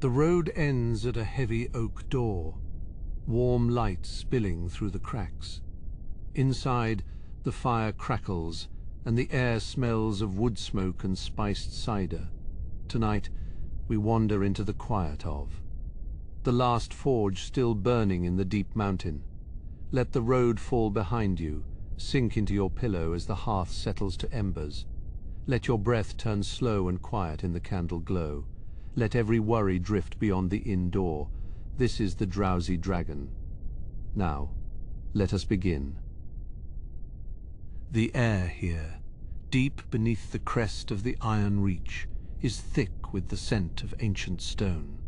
The road ends at a heavy oak door, warm light spilling through the cracks. Inside, the fire crackles, and the air smells of wood smoke and spiced cider. Tonight, we wander into the quiet of the last forge still burning in the deep mountain. Let the road fall behind you, sink into your pillow as the hearth settles to embers. Let your breath turn slow and quiet in the candle glow. Let every worry drift beyond the inn door. This is the drowsy dragon. Now, let us begin. The air here, deep beneath the crest of the iron reach, is thick with the scent of ancient stone,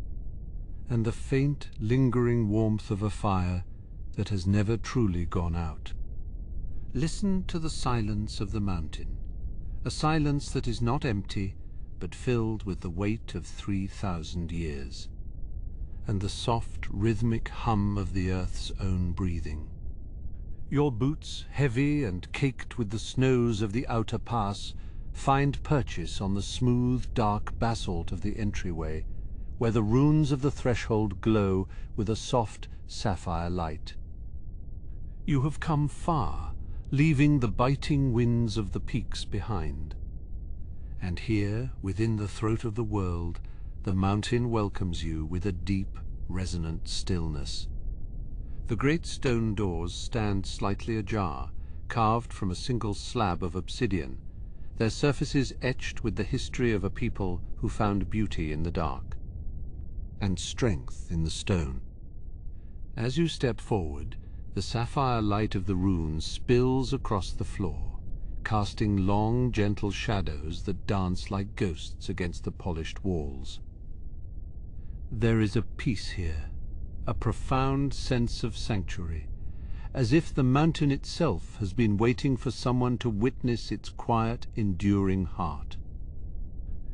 and the faint, lingering warmth of a fire that has never truly gone out. Listen to the silence of the mountain, a silence that is not empty, but filled with the weight of 3,000 years, and the soft, rhythmic hum of the earth's own breathing. Your boots, heavy and caked with the snows of the outer pass, find purchase on the smooth, dark basalt of the entryway, where the runes of the threshold glow with a soft, sapphire light. You have come far, leaving the biting winds of the peaks behind. And here, within the throat of the world, the mountain welcomes you with a deep, resonant stillness. The great stone doors stand slightly ajar, carved from a single slab of obsidian, their surfaces etched with the history of a people who found beauty in the dark, and strength in the stone. As you step forward, the sapphire light of the runes spills across the floor, casting long, gentle shadows that dance like ghosts against the polished walls. There is a peace here, a profound sense of sanctuary, as if the mountain itself has been waiting for someone to witness its quiet, enduring heart.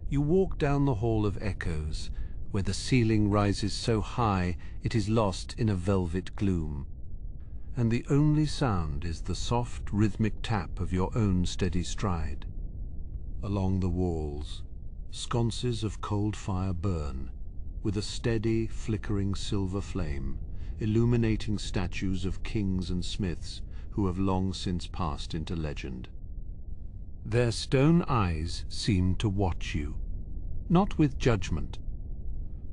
You walk down the Hall of Echoes, where the ceiling rises so high it is lost in a velvet gloom, and the only sound is the soft, rhythmic tap of your own steady stride. Along the walls, sconces of cold fire burn, with a steady, flickering silver flame, illuminating statues of kings and smiths who have long since passed into legend. Their stone eyes seem to watch you, not with judgment,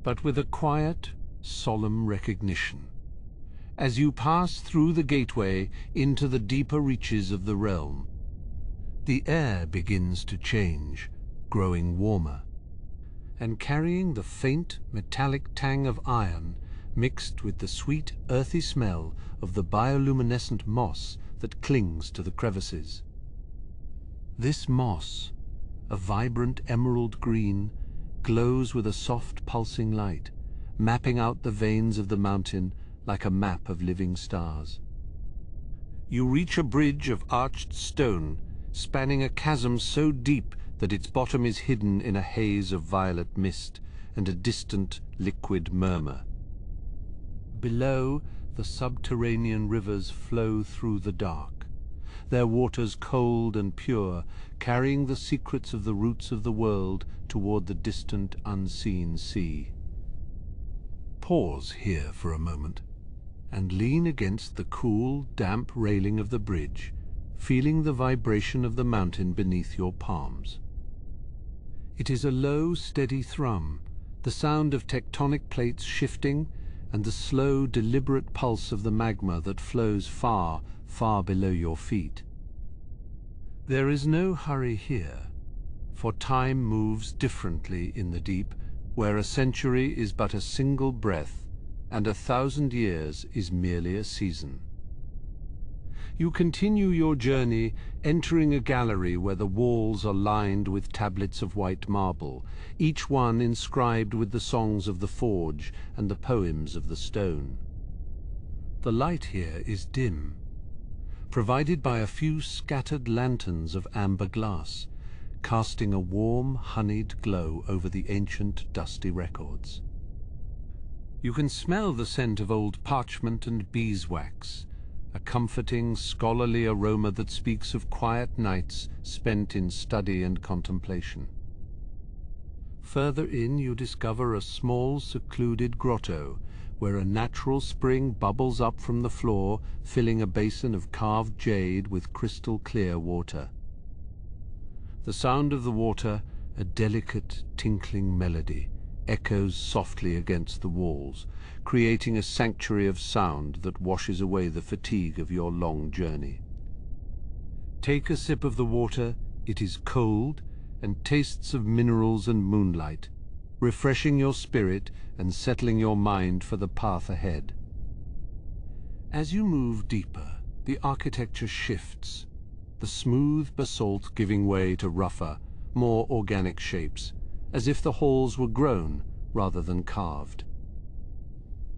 but with a quiet, solemn recognition, as you pass through the gateway into the deeper reaches of the realm. The air begins to change, growing warmer, and carrying the faint, metallic tang of iron mixed with the sweet, earthy smell of the bioluminescent moss that clings to the crevices. This moss, a vibrant emerald green, glows with a soft, pulsing light, mapping out the veins of the mountain like a map of living stars. You reach a bridge of arched stone, spanning a chasm so deep that its bottom is hidden in a haze of violet mist and a distant, liquid murmur. Below, the subterranean rivers flow through the dark, their waters cold and pure, carrying the secrets of the roots of the world toward the distant, unseen sea. Pause here for a moment, and lean against the cool, damp railing of the bridge, feeling the vibration of the mountain beneath your palms. It is a low, steady thrum, the sound of tectonic plates shifting, and the slow, deliberate pulse of the magma that flows far, far below your feet. There is no hurry here, for time moves differently in the deep, where a century is but a single breath, and 1,000 years is merely a season. You continue your journey, entering a gallery where the walls are lined with tablets of white marble, each one inscribed with the songs of the forge and the poems of the stone. The light here is dim, provided by a few scattered lanterns of amber glass, casting a warm, honeyed glow over the ancient, dusty records. You can smell the scent of old parchment and beeswax, a comforting, scholarly aroma that speaks of quiet nights spent in study and contemplation. Further in, you discover a small, secluded grotto, where a natural spring bubbles up from the floor, filling a basin of carved jade with crystal-clear water. The sound of the water, a delicate, tinkling melody, echoes softly against the walls, creating a sanctuary of sound that washes away the fatigue of your long journey. Take a sip of the water. It is cold and tastes of minerals and moonlight, refreshing your spirit and settling your mind for the path ahead. As you move deeper, the architecture shifts, the smooth basalt giving way to rougher, more organic shapes, as if the halls were grown rather than carved.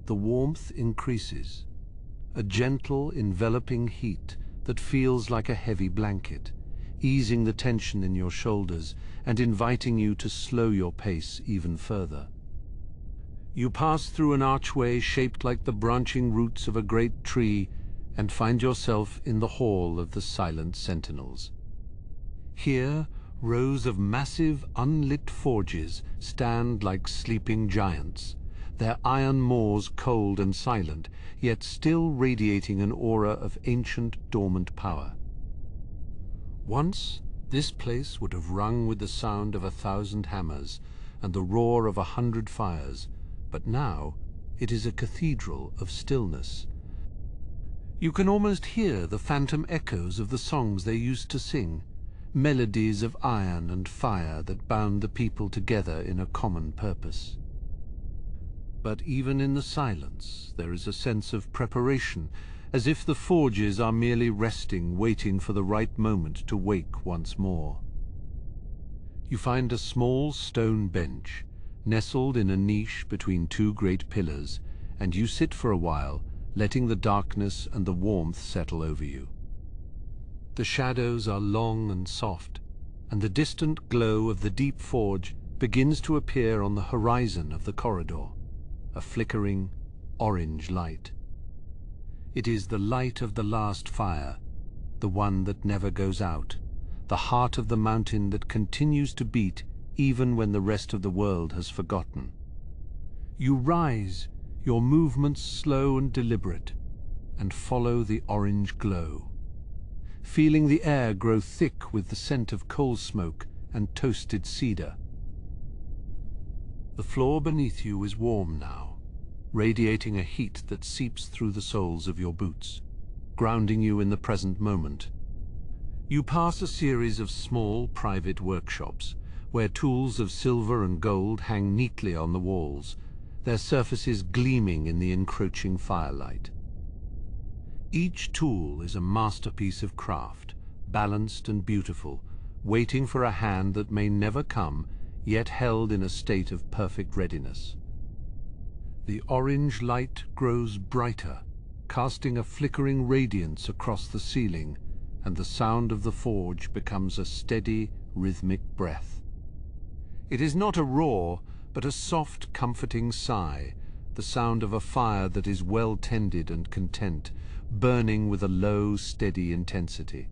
The warmth increases, a gentle, enveloping heat that feels like a heavy blanket, easing the tension in your shoulders and inviting you to slow your pace even further. You pass through an archway shaped like the branching roots of a great tree and find yourself in the Hall of the Silent Sentinels. Here, rows of massive, unlit forges stand like sleeping giants, their iron maws cold and silent, yet still radiating an aura of ancient, dormant power. Once, this place would have rung with the sound of 1,000 hammers and the roar of 100 fires, but now it is a cathedral of stillness. You can almost hear the phantom echoes of the songs they used to sing, melodies of iron and fire that bound the people together in a common purpose. But even in the silence, there is a sense of preparation, as if the forges are merely resting, waiting for the right moment to wake once more. You find a small stone bench, nestled in a niche between two great pillars, and you sit for a while, letting the darkness and the warmth settle over you. The shadows are long and soft, and the distant glow of the deep forge begins to appear on the horizon of the corridor, a flickering, orange light. It is the light of the last fire, the one that never goes out, the heart of the mountain that continues to beat even when the rest of the world has forgotten. You rise, your movements slow and deliberate, and follow the orange glow, feeling the air grow thick with the scent of coal smoke and toasted cedar. The floor beneath you is warm now, radiating a heat that seeps through the soles of your boots, grounding you in the present moment. You pass a series of small private workshops, where tools of silver and gold hang neatly on the walls, their surfaces gleaming in the encroaching firelight. Each tool is a masterpiece of craft, balanced and beautiful, waiting for a hand that may never come, yet held in a state of perfect readiness. The orange light grows brighter, casting a flickering radiance across the ceiling, and the sound of the forge becomes a steady, rhythmic breath. It is not a roar, but a soft, comforting sigh, the sound of a fire that is well tended and content, burning with a low, steady intensity.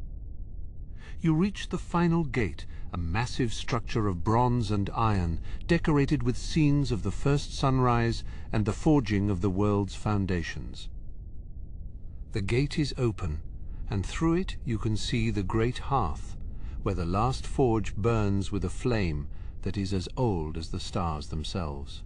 You reach the final gate, a massive structure of bronze and iron, decorated with scenes of the first sunrise and the forging of the world's foundations. The gate is open, and through it you can see the Great Hearth, where the last forge burns with a flame that is as old as the stars themselves.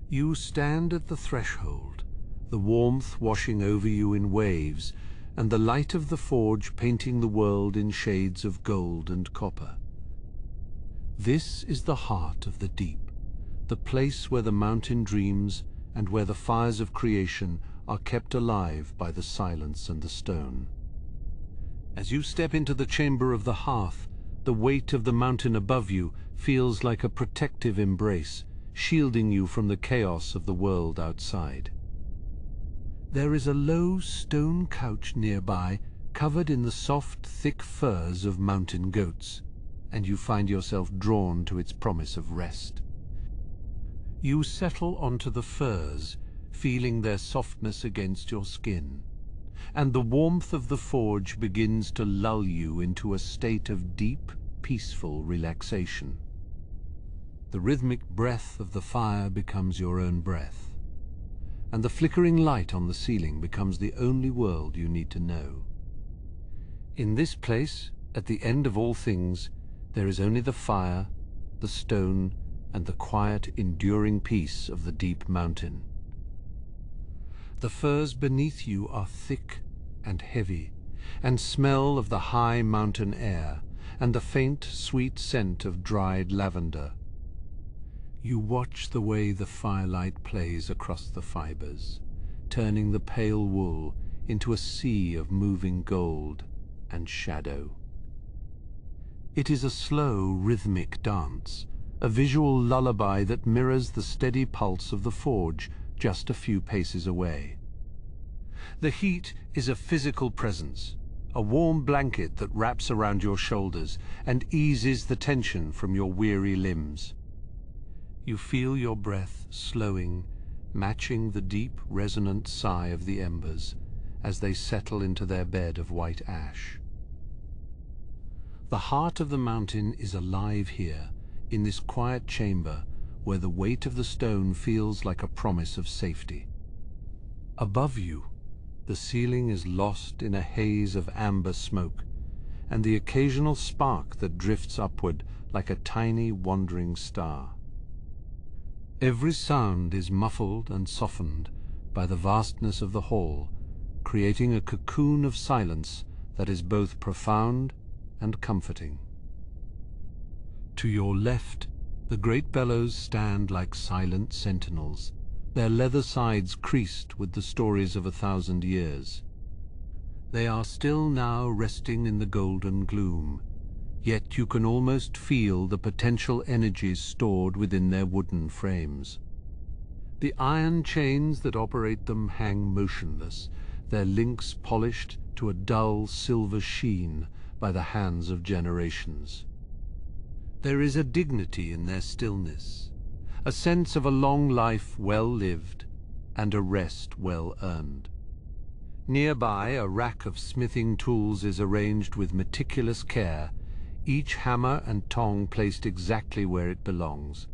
You stand at the threshold, the warmth washing over you in waves, and the light of the forge painting the world in shades of gold and copper. This is the heart of the deep, the place where the mountain dreams and where the fires of creation are kept alive by the silence and the stone. As you step into the chamber of the hearth, the weight of the mountain above you feels like a protective embrace, shielding you from the chaos of the world outside. There is a low stone couch nearby, covered in the soft, thick furs of mountain goats, and you find yourself drawn to its promise of rest. You settle onto the furs, feeling their softness against your skin, and the warmth of the forge begins to lull you into a state of deep, peaceful relaxation. The rhythmic breath of the fire becomes your own breath, and the flickering light on the ceiling becomes the only world you need to know. In this place, at the end of all things, there is only the fire, the stone, and the quiet, enduring peace of the deep mountain. The firs beneath you are thick and heavy, and smell of the high mountain air, and the faint, sweet scent of dried lavender. You watch the way the firelight plays across the fibers, turning the pale wool into a sea of moving gold and shadow. It is a slow, rhythmic dance, a visual lullaby that mirrors the steady pulse of the forge just a few paces away. The heat is a physical presence, a warm blanket that wraps around your shoulders and eases the tension from your weary limbs. You feel your breath slowing, matching the deep, resonant sigh of the embers as they settle into their bed of white ash. The heart of the mountain is alive here, in this quiet chamber where the weight of the stone feels like a promise of safety. Above you, the ceiling is lost in a haze of amber smoke, and the occasional spark that drifts upward like a tiny wandering star. Every sound is muffled and softened by the vastness of the hall, creating a cocoon of silence that is both profound and comforting. To your left, the great bellows stand like silent sentinels, their leather sides creased with the stories of 1,000 years. They are still now resting in the golden gloom, yet you can almost feel the potential energies stored within their wooden frames. The iron chains that operate them hang motionless, their links polished to a dull silver sheen by the hands of generations. There is a dignity in their stillness, a sense of a long life well lived and a rest well earned. Nearby, a rack of smithing tools is arranged with meticulous care, each hammer and tong placed exactly where it belongs.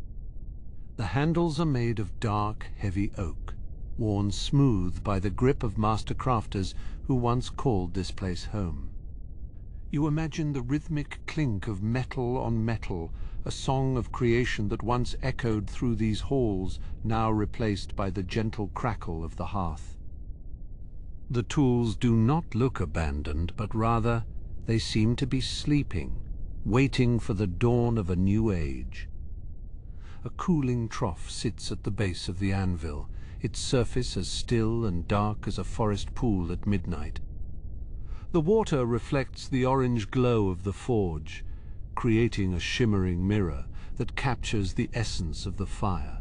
The handles are made of dark, heavy oak, worn smooth by the grip of master crafters who once called this place home. You imagine the rhythmic clink of metal on metal, a song of creation that once echoed through these halls, now replaced by the gentle crackle of the hearth. The tools do not look abandoned, but rather they seem to be sleeping, waiting for the dawn of a new age. A cooling trough sits at the base of the anvil, its surface as still and dark as a forest pool at midnight. The water reflects the orange glow of the forge, creating a shimmering mirror that captures the essence of the fire.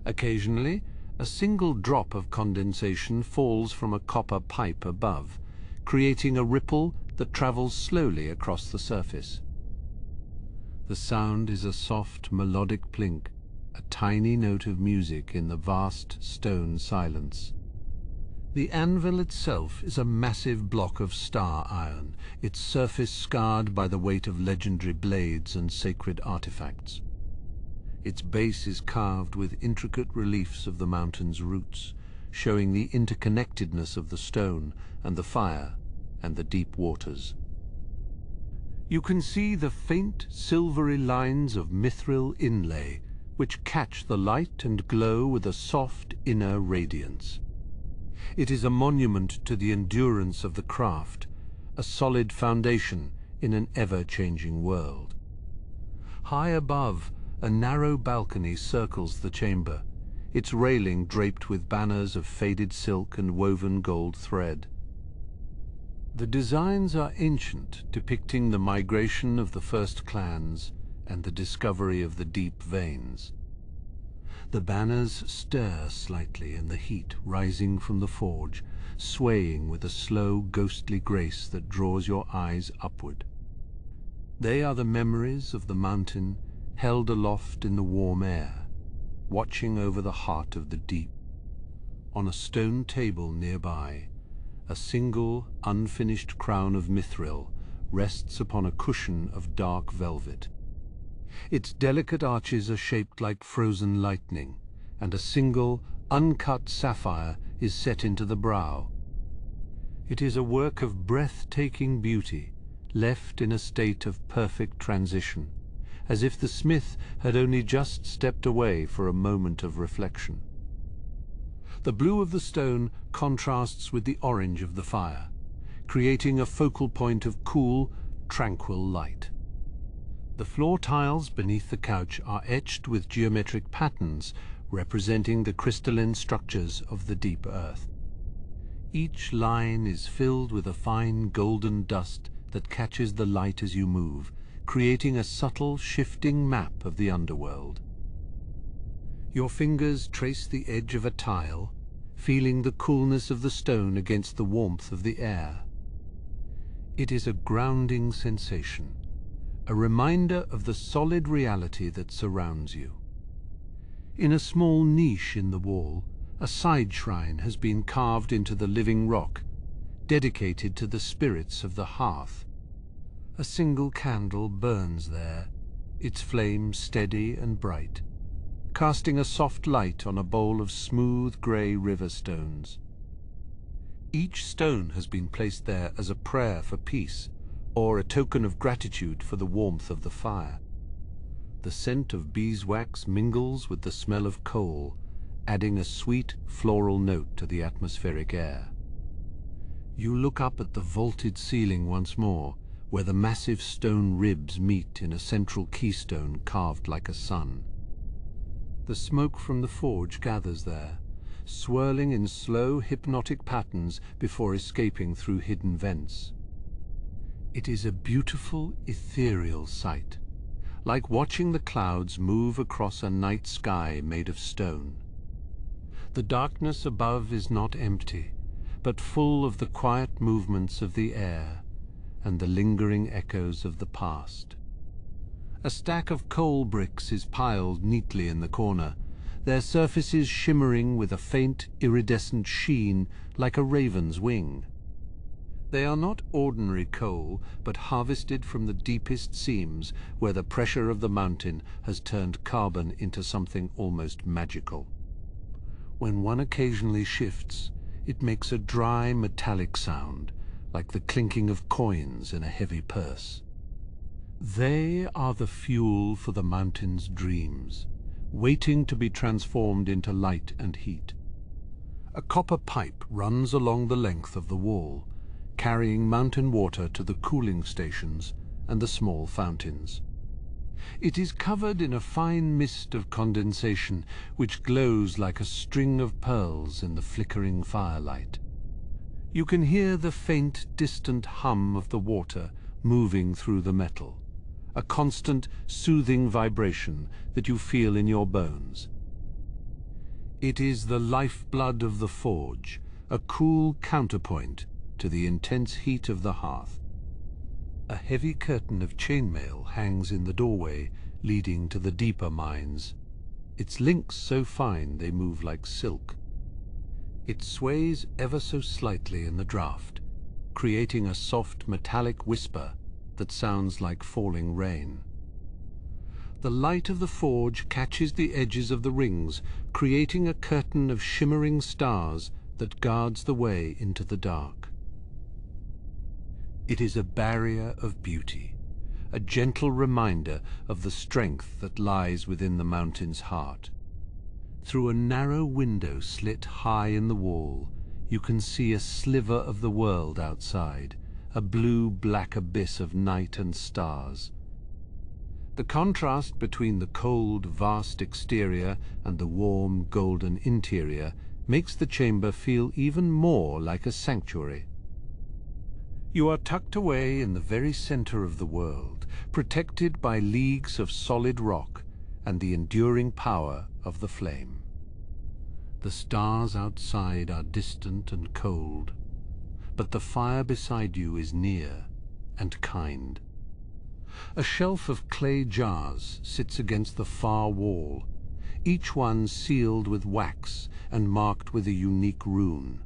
Occasionally, a single drop of condensation falls from a copper pipe above, creating a ripple that travels slowly across the surface. The sound is a soft, melodic plink, a tiny note of music in the vast stone silence. The anvil itself is a massive block of star iron, its surface scarred by the weight of legendary blades and sacred artifacts. Its base is carved with intricate reliefs of the mountain's roots, showing the interconnectedness of the stone and the fire and the deep waters. You can see the faint, silvery lines of mithril inlay, which catch the light and glow with a soft inner radiance. It is a monument to the endurance of the craft, a solid foundation in an ever-changing world. High above, a narrow balcony circles the chamber, its railing draped with banners of faded silk and woven gold thread. The designs are ancient, depicting the migration of the first clans and the discovery of the deep veins. The banners stir slightly in the heat rising from the forge, swaying with a slow, ghostly grace that draws your eyes upward. They are the memories of the mountain held aloft in the warm air, watching over the heart of the deep. On a stone table nearby, a single, unfinished crown of mithril rests upon a cushion of dark velvet. Its delicate arches are shaped like frozen lightning, and a single, uncut sapphire is set into the brow. It is a work of breathtaking beauty, left in a state of perfect transition, as if the smith had only just stepped away for a moment of reflection. The blue of the stone contrasts with the orange of the fire, creating a focal point of cool, tranquil light. The floor tiles beneath the couch are etched with geometric patterns representing the crystalline structures of the deep earth. Each line is filled with a fine golden dust that catches the light as you move, creating a subtle, shifting map of the underworld. Your fingers trace the edge of a tile, feeling the coolness of the stone against the warmth of the air. It is a grounding sensation, a reminder of the solid reality that surrounds you. In a small niche in the wall, a side shrine has been carved into the living rock, dedicated to the spirits of the hearth. A single candle burns there, its flame steady and bright, casting a soft light on a bowl of smooth grey river stones. Each stone has been placed there as a prayer for peace, or a token of gratitude for the warmth of the fire. The scent of beeswax mingles with the smell of coal, adding a sweet floral note to the atmospheric air. You look up at the vaulted ceiling once more, where the massive stone ribs meet in a central keystone carved like a sun. The smoke from the forge gathers there, swirling in slow, hypnotic patterns before escaping through hidden vents. It is a beautiful, ethereal sight, like watching the clouds move across a night sky made of stone. The darkness above is not empty, but full of the quiet movements of the air and the lingering echoes of the past. A stack of coal bricks is piled neatly in the corner, their surfaces shimmering with a faint, iridescent sheen like a raven's wing. They are not ordinary coal, but harvested from the deepest seams where the pressure of the mountain has turned carbon into something almost magical. When one occasionally shifts, it makes a dry, metallic sound, like the clinking of coins in a heavy purse. They are the fuel for the mountain's dreams, waiting to be transformed into light and heat. A copper pipe runs along the length of the wall, carrying mountain water to the cooling stations and the small fountains. It is covered in a fine mist of condensation which glows like a string of pearls in the flickering firelight. You can hear the faint, distant hum of the water moving through the metal, a constant, soothing vibration that you feel in your bones. It is the lifeblood of the forge, a cool counterpoint to the intense heat of the hearth. A heavy curtain of chainmail hangs in the doorway leading to the deeper mines, its links so fine they move like silk. It sways ever so slightly in the draught, creating a soft metallic whisper that sounds like falling rain. The light of the forge catches the edges of the rings, creating a curtain of shimmering stars that guards the way into the dark. It is a barrier of beauty, a gentle reminder of the strength that lies within the mountain's heart. Through a narrow window slit high in the wall, you can see a sliver of the world outside, a blue-black abyss of night and stars. The contrast between the cold, vast exterior and the warm, golden interior makes the chamber feel even more like a sanctuary. You are tucked away in the very center of the world, protected by leagues of solid rock and the enduring power of the flame. The stars outside are distant and cold, but the fire beside you is near and kind. A shelf of clay jars sits against the far wall, each one sealed with wax and marked with a unique rune.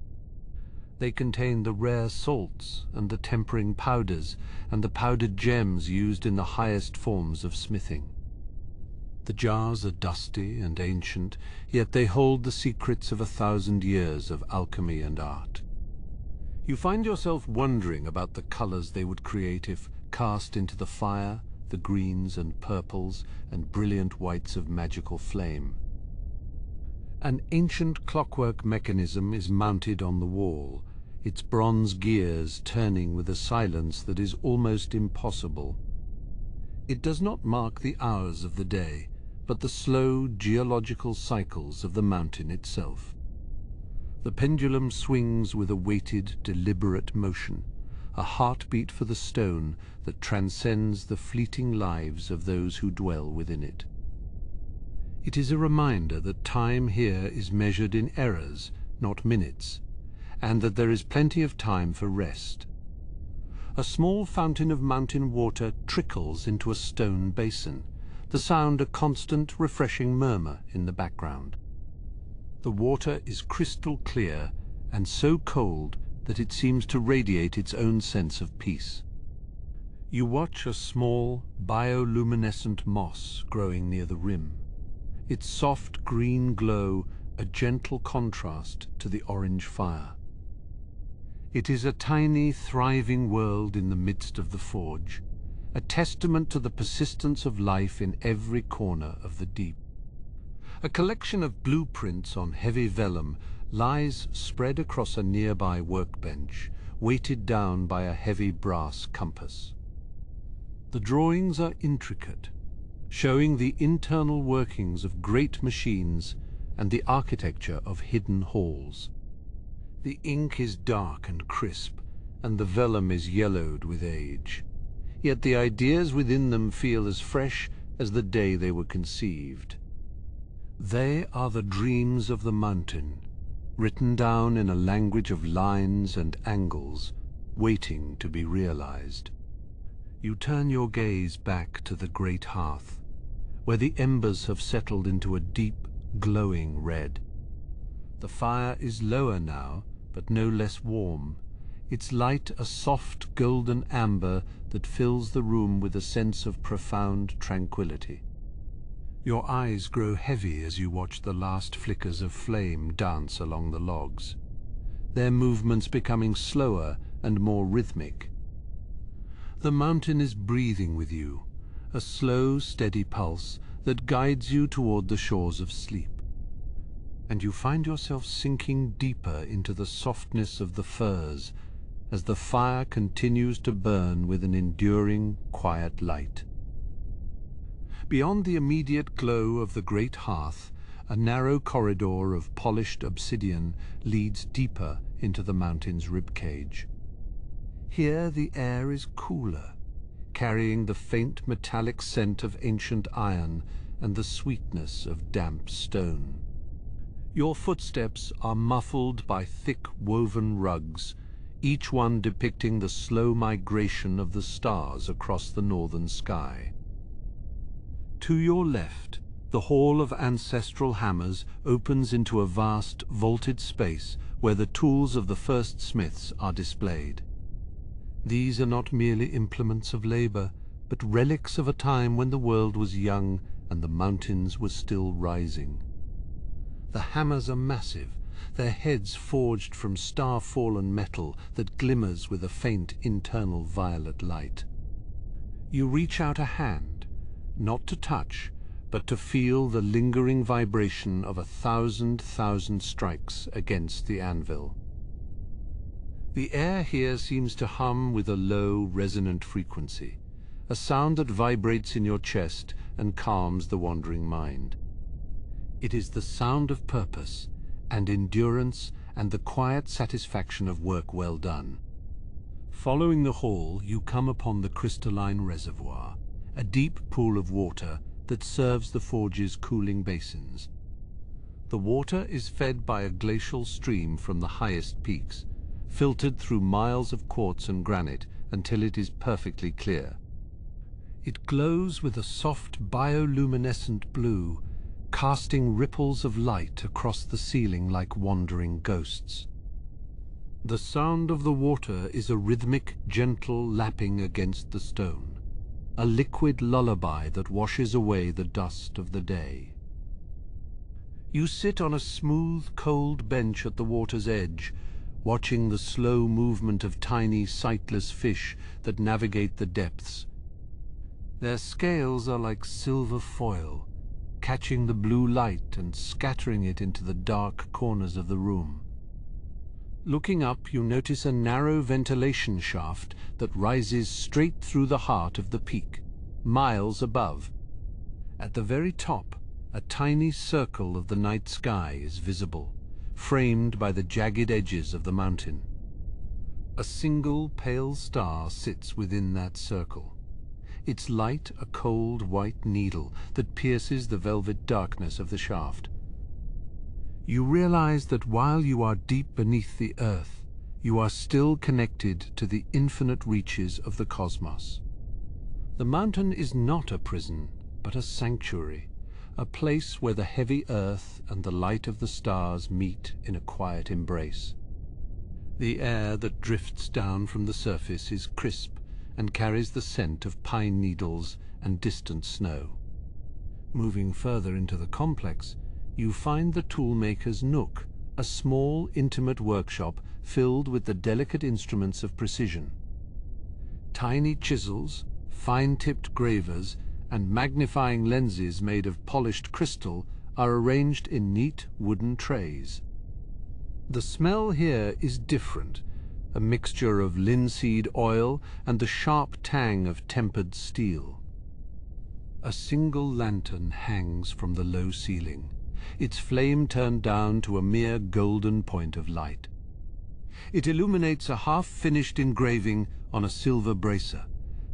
They contain the rare salts and the tempering powders and the powdered gems used in the highest forms of smithing. The jars are dusty and ancient, yet they hold the secrets of 1,000 years of alchemy and art. You find yourself wondering about the colors they would create if cast into the fire, the greens and purples and brilliant whites of magical flame. An ancient clockwork mechanism is mounted on the wall, its bronze gears turning with a silence that is almost impossible. It does not mark the hours of the day, but the slow geological cycles of the mountain itself. The pendulum swings with a weighted, deliberate motion, a heartbeat for the stone that transcends the fleeting lives of those who dwell within it. It is a reminder that time here is measured in eras, not minutes, and that there is plenty of time for rest. A small fountain of mountain water trickles into a stone basin, the sound a constant, refreshing murmur in the background. The water is crystal clear and so cold that it seems to radiate its own sense of peace. You watch a small, bioluminescent moss growing near the rim, its soft green glow a gentle contrast to the orange fire. It is a tiny, thriving world in the midst of the forge, a testament to the persistence of life in every corner of the deep. A collection of blueprints on heavy vellum lies spread across a nearby workbench, weighted down by a heavy brass compass. The drawings are intricate, showing the internal workings of great machines and the architecture of hidden halls. The ink is dark and crisp, and the vellum is yellowed with age. Yet the ideas within them feel as fresh as the day they were conceived. They are the dreams of the mountain, written down in a language of lines and angles, waiting to be realized. You turn your gaze back to the Great Hearth, where the embers have settled into a deep, glowing red. The fire is lower now, but no less warm, its light a soft golden amber that fills the room with a sense of profound tranquility. Your eyes grow heavy as you watch the last flickers of flame dance along the logs, their movements becoming slower and more rhythmic. The mountain is breathing with you, a slow, steady pulse that guides you toward the shores of sleep. And you find yourself sinking deeper into the softness of the firs as the fire continues to burn with an enduring, quiet light. Beyond the immediate glow of the Great Hearth, a narrow corridor of polished obsidian leads deeper into the mountain's ribcage. Here the air is cooler, carrying the faint metallic scent of ancient iron and the sweetness of damp stone. Your footsteps are muffled by thick woven rugs, each one depicting the slow migration of the stars across the northern sky. To your left, the Hall of Ancestral Hammers opens into a vast, vaulted space where the tools of the first smiths are displayed. These are not merely implements of labor, but relics of a time when the world was young and the mountains were still rising. The hammers are massive, their heads forged from star-fallen metal that glimmers with a faint internal violet light. You reach out a hand, not to touch, but to feel the lingering vibration of 1,000 strikes against the anvil. The air here seems to hum with a low, resonant frequency, a sound that vibrates in your chest and calms the wandering mind. It is the sound of purpose and endurance and the quiet satisfaction of work well done. Following the hall, you come upon the crystalline reservoir, a deep pool of water that serves the forge's cooling basins. The water is fed by a glacial stream from the highest peaks, filtered through miles of quartz and granite until it is perfectly clear. It glows with a soft bioluminescent blue, casting ripples of light across the ceiling like wandering ghosts. The sound of the water is a rhythmic, gentle lapping against the stone, a liquid lullaby that washes away the dust of the day. You sit on a smooth, cold bench at the water's edge, watching the slow movement of tiny, sightless fish that navigate the depths. Their scales are like silver foil, catching the blue light and scattering it into the dark corners of the room. Looking up, you notice a narrow ventilation shaft that rises straight through the heart of the peak, miles above. At the very top, a tiny circle of the night sky is visible, framed by the jagged edges of the mountain. A single pale star sits within that circle, its light a cold white needle that pierces the velvet darkness of the shaft. You realize that while you are deep beneath the earth, you are still connected to the infinite reaches of the cosmos. The mountain is not a prison, but a sanctuary, a place where the heavy earth and the light of the stars meet in a quiet embrace. The air that drifts down from the surface is crisp and carries the scent of pine needles and distant snow. Moving further into the complex, you find the toolmaker's nook, a small, intimate workshop filled with the delicate instruments of precision. Tiny chisels, fine-tipped gravers, and magnifying lenses made of polished crystal are arranged in neat wooden trays. The smell here is different, a mixture of linseed oil and the sharp tang of tempered steel. A single lantern hangs from the low ceiling, its flame turned down to a mere golden point of light. It illuminates a half-finished engraving on a silver bracer,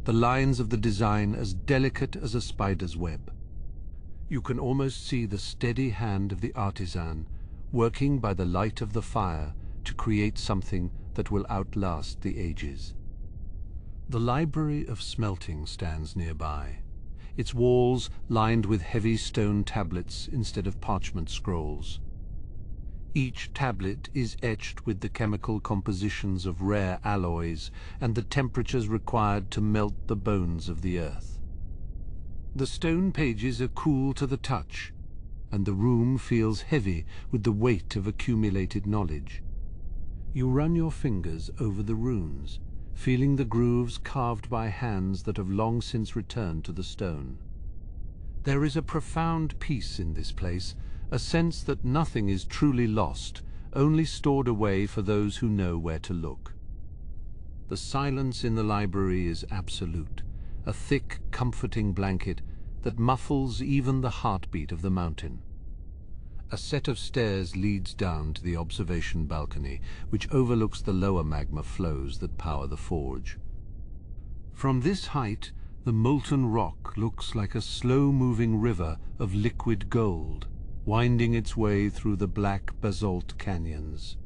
the lines of the design as delicate as a spider's web. You can almost see the steady hand of the artisan, working by the light of the fire to create something that will outlast the ages. The library of smelting stands nearby, its walls lined with heavy stone tablets instead of parchment scrolls. Each tablet is etched with the chemical compositions of rare alloys and the temperatures required to melt the bones of the earth. The stone pages are cool to the touch, and the room feels heavy with the weight of accumulated knowledge. You run your fingers over the runes, feeling the grooves carved by hands that have long since returned to the stone. There is a profound peace in this place, a sense that nothing is truly lost, only stored away for those who know where to look. The silence in the library is absolute, a thick, comforting blanket that muffles even the heartbeat of the mountain. A set of stairs leads down to the observation balcony, which overlooks the lower magma flows that power the forge. From this height, the molten rock looks like a slow-moving river of liquid gold, winding its way through the black basalt canyons.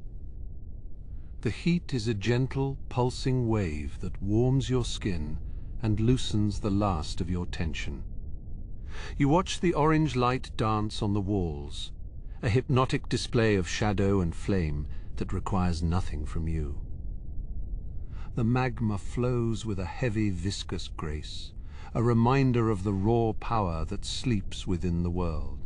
The heat is a gentle, pulsing wave that warms your skin and loosens the last of your tension. You watch the orange light dance on the walls, a hypnotic display of shadow and flame that requires nothing from you. The magma flows with a heavy, viscous grace, a reminder of the raw power that sleeps within the world.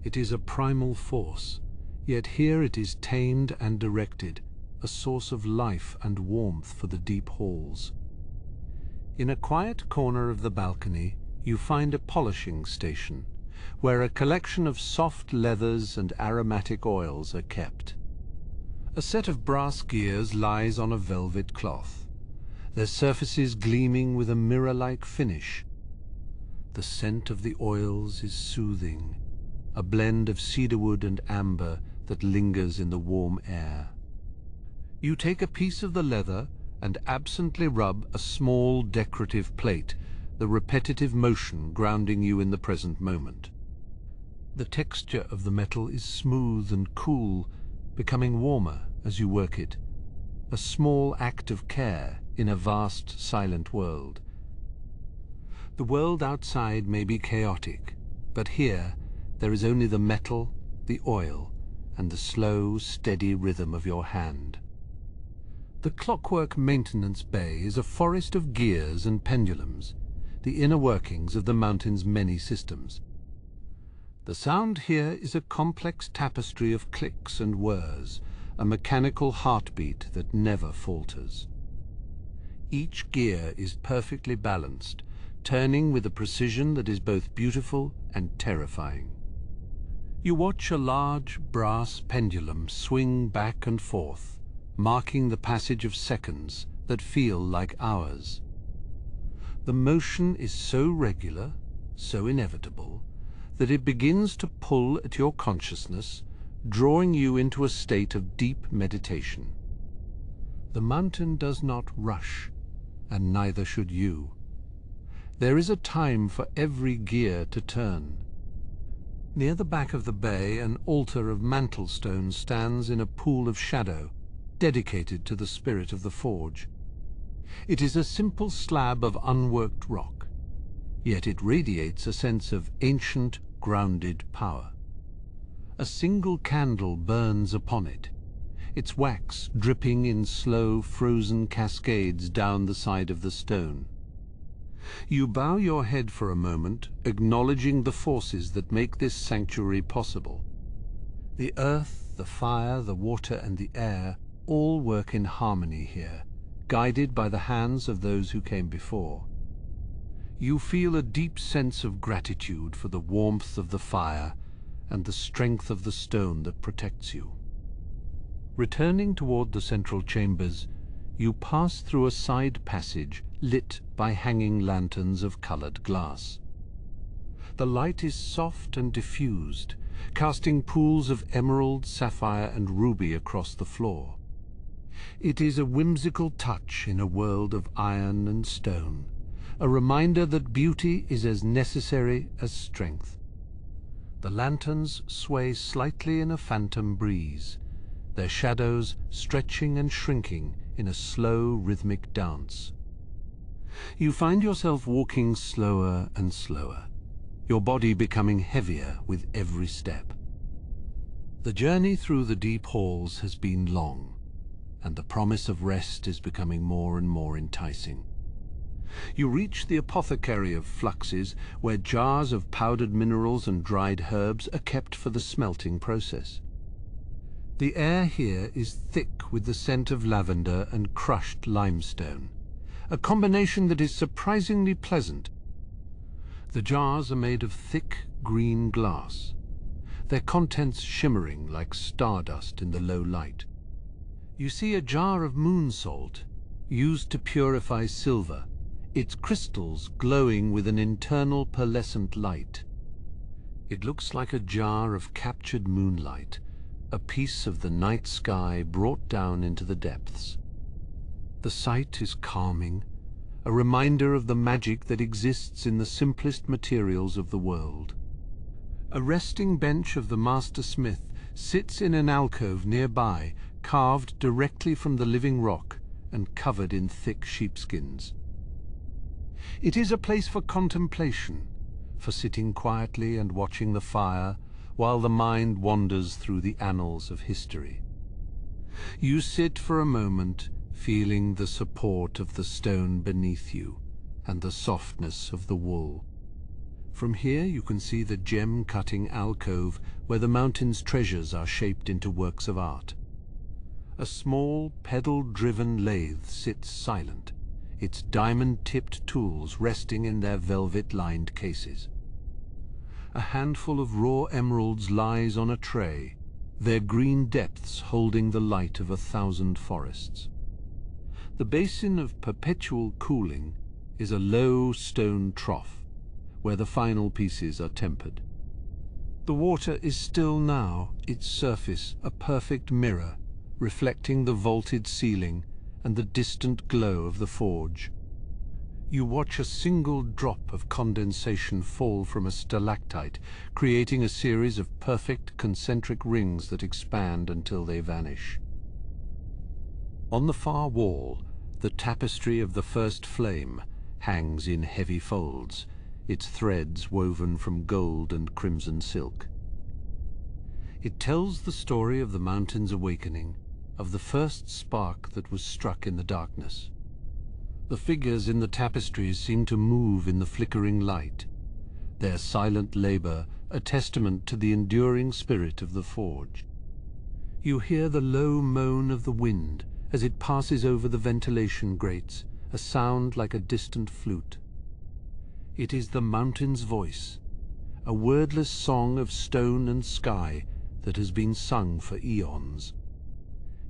It is a primal force, yet here it is tamed and directed, a source of life and warmth for the deep halls. In a quiet corner of the balcony, you find a polishing station, where a collection of soft leathers and aromatic oils are kept. A set of brass gears lies on a velvet cloth, their surfaces gleaming with a mirror-like finish. The scent of the oils is soothing, a blend of cedarwood and amber that lingers in the warm air. You take a piece of the leather and absently rub a small decorative plate, the repetitive motion grounding you in the present moment. The texture of the metal is smooth and cool, becoming warmer as you work it, a small act of care in a vast, silent world. The world outside may be chaotic, but here there is only the metal, the oil, and the slow, steady rhythm of your hand. The clockwork maintenance bay is a forest of gears and pendulums, the inner workings of the mountain's many systems. The sound here is a complex tapestry of clicks and whirs, a mechanical heartbeat that never falters. Each gear is perfectly balanced, turning with a precision that is both beautiful and terrifying. You watch a large brass pendulum swing back and forth, marking the passage of seconds that feel like hours. The motion is so regular, so inevitable, that it begins to pull at your consciousness, drawing you into a state of deep meditation. The mountain does not rush, and neither should you. There is a time for every gear to turn. Near the back of the bay, an altar of mantlestone stands in a pool of shadow, dedicated to the spirit of the forge. It is a simple slab of unworked rock, yet it radiates a sense of ancient, grounded power. A single candle burns upon it, its wax dripping in slow, frozen cascades down the side of the stone. You bow your head for a moment, acknowledging the forces that make this sanctuary possible. The earth, the fire, the water, and the air all work in harmony here, guided by the hands of those who came before. You feel a deep sense of gratitude for the warmth of the fire and the strength of the stone that protects you. Returning toward the central chambers, you pass through a side passage lit by hanging lanterns of colored glass. The light is soft and diffused, casting pools of emerald, sapphire, and ruby across the floor. It is a whimsical touch in a world of iron and stone, a reminder that beauty is as necessary as strength. The lanterns sway slightly in a phantom breeze, their shadows stretching and shrinking in a slow, rhythmic dance. You find yourself walking slower and slower, your body becoming heavier with every step. The journey through the deep halls has been long, and the promise of rest is becoming more and more enticing. You reach the apothecary of fluxes, where jars of powdered minerals and dried herbs are kept for the smelting process. The air here is thick with the scent of lavender and crushed limestone, a combination that is surprisingly pleasant. The jars are made of thick green glass, their contents shimmering like stardust in the low light. You see a jar of moon salt, used to purify silver, its crystals glowing with an internal pearlescent light. It looks like a jar of captured moonlight, a piece of the night sky brought down into the depths. The sight is calming, a reminder of the magic that exists in the simplest materials of the world. A resting bench of the master smith sits in an alcove nearby, carved directly from the living rock and covered in thick sheepskins. It is a place for contemplation, for sitting quietly and watching the fire while the mind wanders through the annals of history. You sit for a moment, feeling the support of the stone beneath you and the softness of the wool. From here you can see the gem-cutting alcove where the mountain's treasures are shaped into works of art. A small, pedal-driven lathe sits silent, its diamond-tipped tools resting in their velvet-lined cases. A handful of raw emeralds lies on a tray, their green depths holding the light of 1,000 forests. The basin of perpetual cooling is a low stone trough, where the final pieces are tempered. The water is still now, its surface a perfect mirror, reflecting the vaulted ceiling and the distant glow of the forge. You watch a single drop of condensation fall from a stalactite, creating a series of perfect concentric rings that expand until they vanish. On the far wall, the tapestry of the first flame hangs in heavy folds, its threads woven from gold and crimson silk. It tells the story of the mountain's awakening, of the first spark that was struck in the darkness. The figures in the tapestries seem to move in the flickering light, their silent labor a testament to the enduring spirit of the forge. You hear the low moan of the wind as it passes over the ventilation grates, a sound like a distant flute. It is the mountain's voice, a wordless song of stone and sky that has been sung for eons.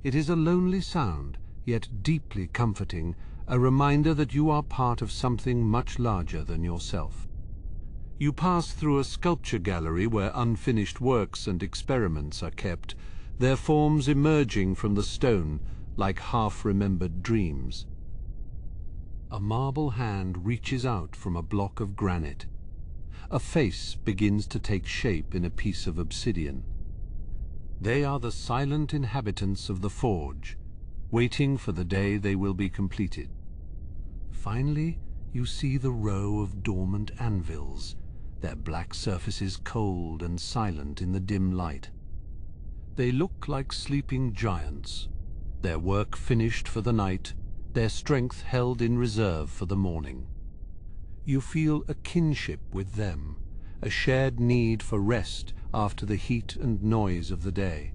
It is a lonely sound, yet deeply comforting, a reminder that you are part of something much larger than yourself. You pass through a sculpture gallery where unfinished works and experiments are kept, their forms emerging from the stone like half-remembered dreams. A marble hand reaches out from a block of granite. A face begins to take shape in a piece of obsidian. They are the silent inhabitants of the forge, waiting for the day they will be completed. Finally, you see the row of dormant anvils, their black surfaces cold and silent in the dim light. They look like sleeping giants, their work finished for the night, their strength held in reserve for the morning. You feel a kinship with them, a shared need for rest after the heat and noise of the day.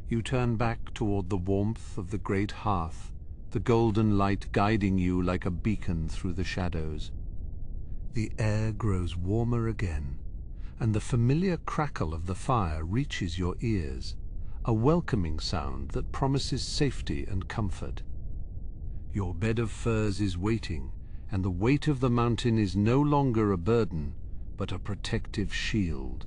You turn back toward the warmth of the Great Hearth, the golden light guiding you like a beacon through the shadows. The air grows warmer again, and the familiar crackle of the fire reaches your ears, a welcoming sound that promises safety and comfort. Your bed of furs is waiting, and the weight of the mountain is no longer a burden, but a protective shield.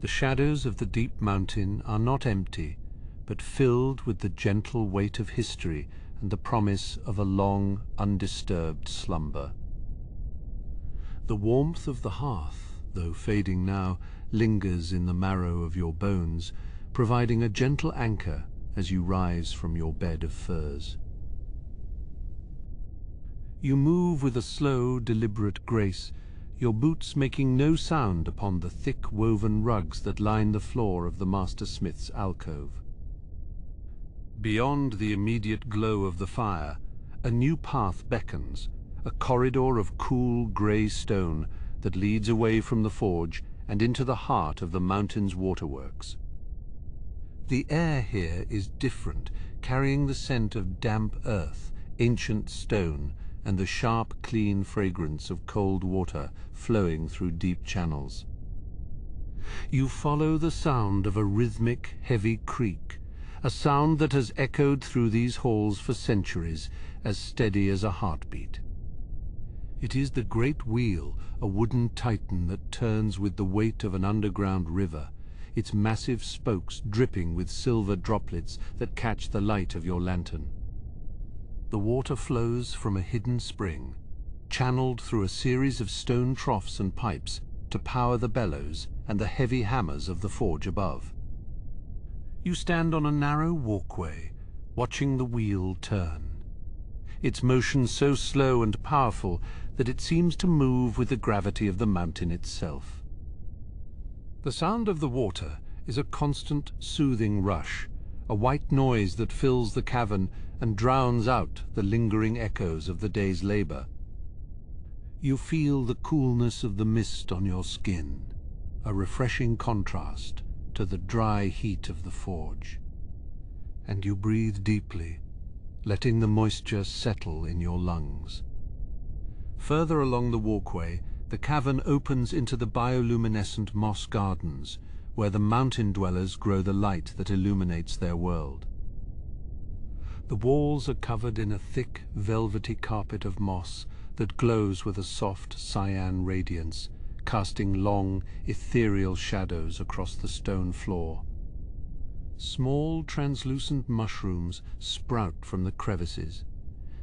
The shadows of the deep mountain are not empty, but filled with the gentle weight of history and the promise of a long, undisturbed slumber. The warmth of the hearth, though fading now, lingers in the marrow of your bones, providing a gentle anchor as you rise from your bed of furs. You move with a slow, deliberate grace, your boots making no sound upon the thick woven rugs that line the floor of the master smith's alcove. Beyond the immediate glow of the fire, a new path beckons, a corridor of cool grey stone that leads away from the forge and into the heart of the mountain's waterworks. The air here is different, carrying the scent of damp earth, ancient stone, and the sharp, clean fragrance of cold water flowing through deep channels. You follow the sound of a rhythmic, heavy creak, a sound that has echoed through these halls for centuries, as steady as a heartbeat. It is the great wheel, a wooden titan that turns with the weight of an underground river, its massive spokes dripping with silver droplets that catch the light of your lantern. The water flows from a hidden spring, channeled through a series of stone troughs and pipes to power the bellows and the heavy hammers of the forge above. You stand on a narrow walkway, watching the wheel turn, its motion so slow and powerful that it seems to move with the gravity of the mountain itself. The sound of the water is a constant, soothing rush, a white noise that fills the cavern and drowns out the lingering echoes of the day's labor. You feel the coolness of the mist on your skin, a refreshing contrast to the dry heat of the forge. And you breathe deeply, letting the moisture settle in your lungs. Further along the walkway, the cavern opens into the bioluminescent moss gardens, where the mountain dwellers grow the light that illuminates their world. The walls are covered in a thick, velvety carpet of moss that glows with a soft cyan radiance, casting long, ethereal shadows across the stone floor. Small, translucent mushrooms sprout from the crevices,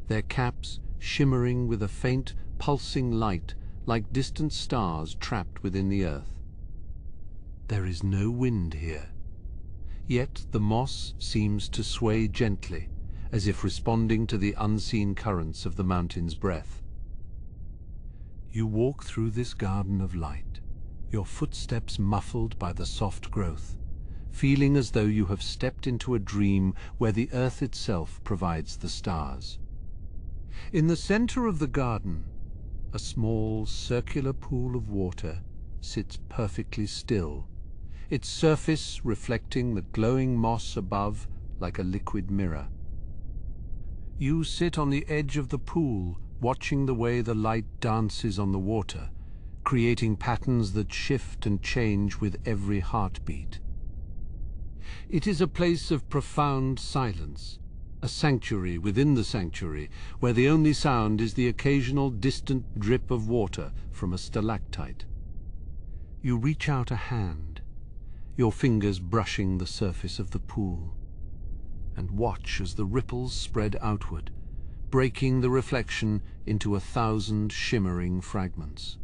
their caps shimmering with a faint, pulsing light like distant stars trapped within the earth. There is no wind here, yet the moss seems to sway gently, as if responding to the unseen currents of the mountain's breath. You walk through this garden of light, your footsteps muffled by the soft growth, feeling as though you have stepped into a dream where the earth itself provides the stars. In the center of the garden, a small circular pool of water sits perfectly still, its surface reflecting the glowing moss above like a liquid mirror. You sit on the edge of the pool, watching the way the light dances on the water, creating patterns that shift and change with every heartbeat. It is a place of profound silence, a sanctuary within the sanctuary, where the only sound is the occasional distant drip of water from a stalactite. You reach out a hand, your fingers brushing the surface of the pool, and watch as the ripples spread outward, breaking the reflection into 1,000 shimmering fragments.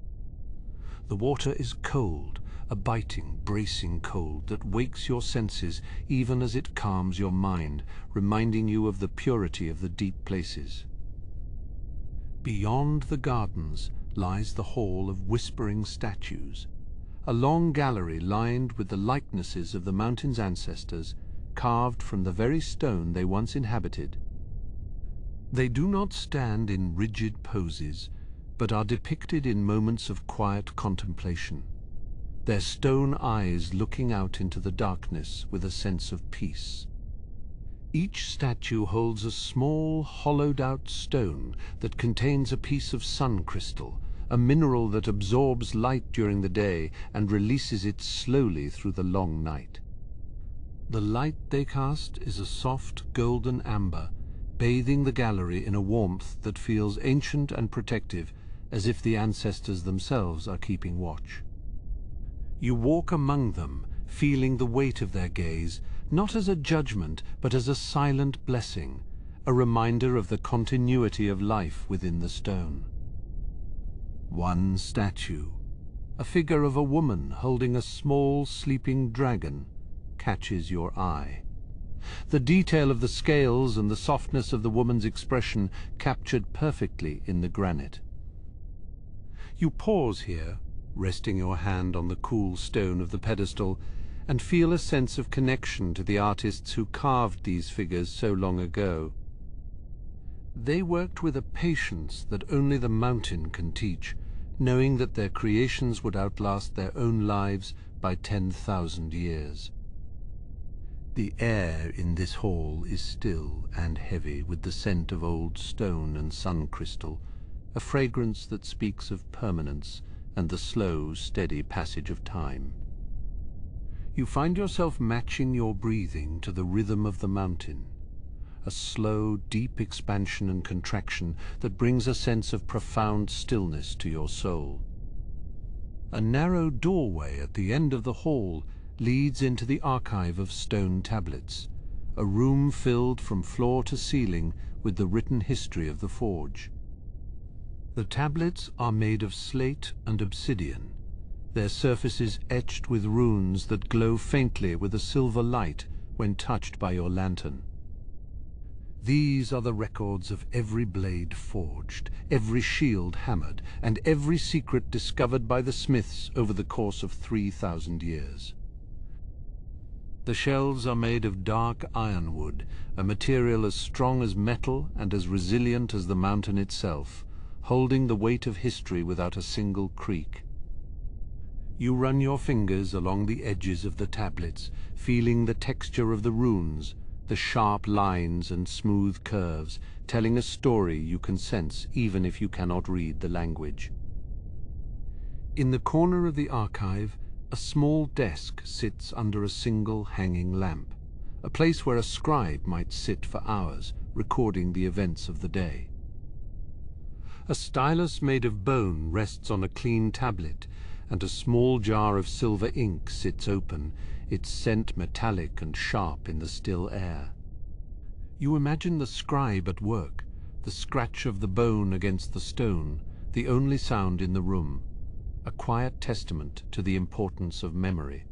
The water is cold, a biting, bracing cold that wakes your senses even as it calms your mind, reminding you of the purity of the deep places. Beyond the gardens lies the hall of whispering statues, a long gallery lined with the likenesses of the mountain's ancestors, carved from the very stone they once inhabited. They do not stand in rigid poses, but are depicted in moments of quiet contemplation, their stone eyes looking out into the darkness with a sense of peace. Each statue holds a small, hollowed-out stone that contains a piece of sun crystal, a mineral that absorbs light during the day and releases it slowly through the long night. The light they cast is a soft golden amber, bathing the gallery in a warmth that feels ancient and protective, as if the ancestors themselves are keeping watch. You walk among them, feeling the weight of their gaze, not as a judgment, but as a silent blessing, a reminder of the continuity of life within the stone. One statue, a figure of a woman holding a small sleeping dragon, catches your eye. The detail of the scales and the softness of the woman's expression captured perfectly in the granite. You pause here, resting your hand on the cool stone of the pedestal, and feel a sense of connection to the artists who carved these figures so long ago. They worked with a patience that only the mountain can teach, knowing that their creations would outlast their own lives by 10,000 years. The air in this hall is still and heavy with the scent of old stone and sun crystal, a fragrance that speaks of permanence and the slow, steady passage of time. You find yourself matching your breathing to the rhythm of the mountain, a slow, deep expansion and contraction that brings a sense of profound stillness to your soul. A narrow doorway at the end of the hall leads into the archive of stone tablets, a room filled from floor to ceiling with the written history of the forge. The tablets are made of slate and obsidian, their surfaces etched with runes that glow faintly with a silver light when touched by your lantern. These are the records of every blade forged, every shield hammered, and every secret discovered by the smiths over the course of 3,000 years. The shelves are made of dark ironwood, a material as strong as metal and as resilient as the mountain itself, holding the weight of history without a single creak. You run your fingers along the edges of the tablets, feeling the texture of the runes, the sharp lines and smooth curves, telling a story you can sense even if you cannot read the language. In the corner of the archive, a small desk sits under a single hanging lamp, a place where a scribe might sit for hours, recording the events of the day. A stylus made of bone rests on a clean tablet, and a small jar of silver ink sits open, its scent metallic and sharp in the still air. You imagine the scribe at work, the scratch of the bone against the stone, the only sound in the room, a quiet testament to the importance of memory.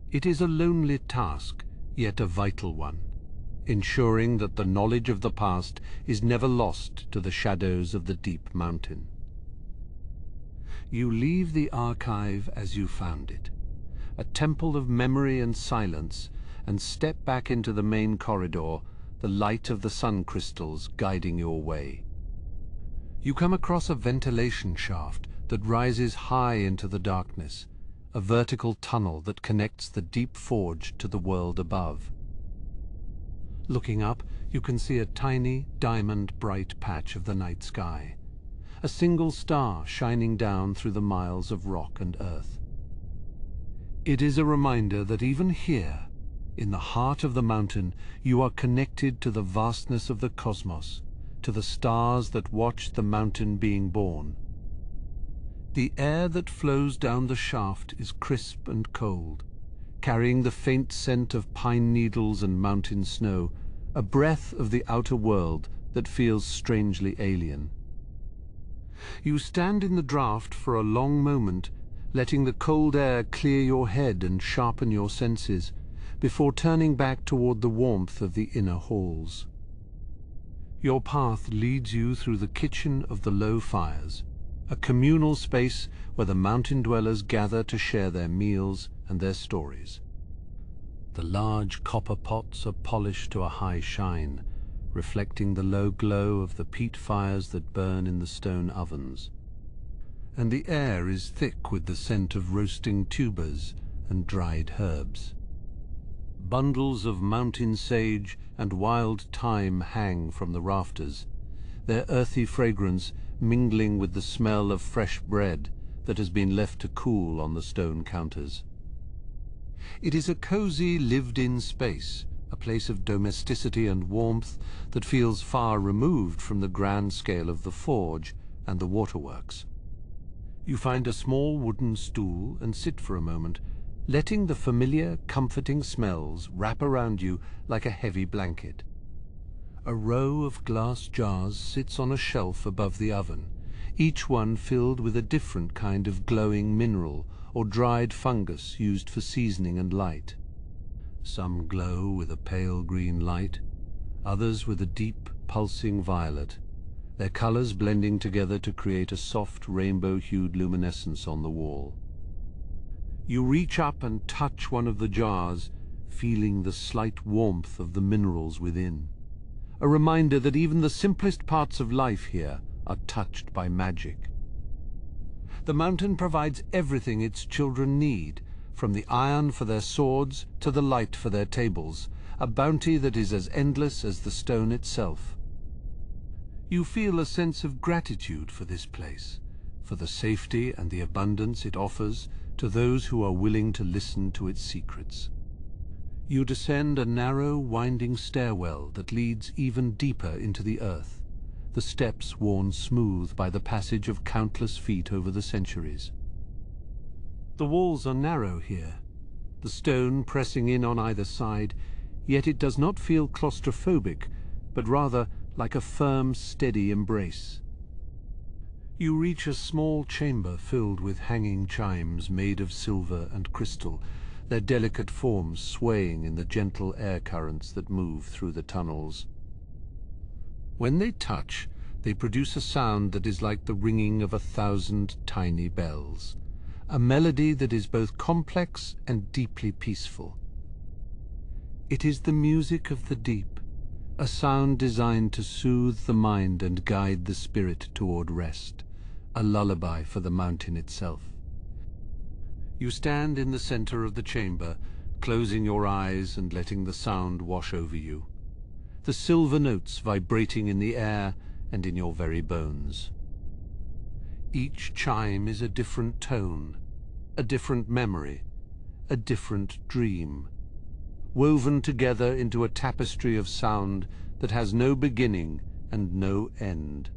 It is a lonely task, yet a vital one, ensuring that the knowledge of the past is never lost to the shadows of the deep mountain. You leave the archive as you found it, a temple of memory and silence, and step back into the main corridor, the light of the sun crystals guiding your way. You come across a ventilation shaft that rises high into the darkness, a vertical tunnel that connects the deep forge to the world above. Looking up, you can see a tiny, diamond-bright patch of the night sky, a single star shining down through the miles of rock and earth. It is a reminder that even here, in the heart of the mountain, you are connected to the vastness of the cosmos, to the stars that watch the mountain being born. The air that flows down the shaft is crisp and cold, carrying the faint scent of pine needles and mountain snow, a breath of the outer world that feels strangely alien. You stand in the draught for a long moment, letting the cold air clear your head and sharpen your senses, before turning back toward the warmth of the inner halls. Your path leads you through the kitchen of the low fires, a communal space where the mountain dwellers gather to share their meals and their stories. The large copper pots are polished to a high shine, reflecting the low glow of the peat fires that burn in the stone ovens. And the air is thick with the scent of roasting tubers and dried herbs. Bundles of mountain sage and wild thyme hang from the rafters, their earthy fragrance mingling with the smell of fresh bread that has been left to cool on the stone counters. It is a cozy, lived-in space, a place of domesticity and warmth that feels far removed from the grand scale of the forge and the waterworks. You find a small wooden stool and sit for a moment, letting the familiar, comforting smells wrap around you like a heavy blanket. A row of glass jars sits on a shelf above the oven, each one filled with a different kind of glowing mineral or dried fungus used for seasoning and light. Some glow with a pale green light, others with a deep, pulsing violet, their colors blending together to create a soft, rainbow-hued luminescence on the wall. You reach up and touch one of the jars, feeling the slight warmth of the minerals within, a reminder that even the simplest parts of life here are touched by magic. The mountain provides everything its children need, from the iron for their swords to the light for their tables, a bounty that is as endless as the stone itself. You feel a sense of gratitude for this place, for the safety and the abundance it offers to those who are willing to listen to its secrets. You descend a narrow, winding stairwell that leads even deeper into the earth, the steps worn smooth by the passage of countless feet over the centuries. The walls are narrow here, the stone pressing in on either side, yet it does not feel claustrophobic, but rather like a firm, steady embrace. You reach a small chamber filled with hanging chimes made of silver and crystal, their delicate forms swaying in the gentle air currents that move through the tunnels. When they touch, they produce a sound that is like the ringing of 1,000 tiny bells, a melody that is both complex and deeply peaceful. It is the music of the deep, a sound designed to soothe the mind and guide the spirit toward rest, a lullaby for the mountain itself. You stand in the center of the chamber, closing your eyes and letting the sound wash over you, the silver notes vibrating in the air and in your very bones. Each chime is a different tone, a different memory, a different dream, woven together into a tapestry of sound that has no beginning and no end.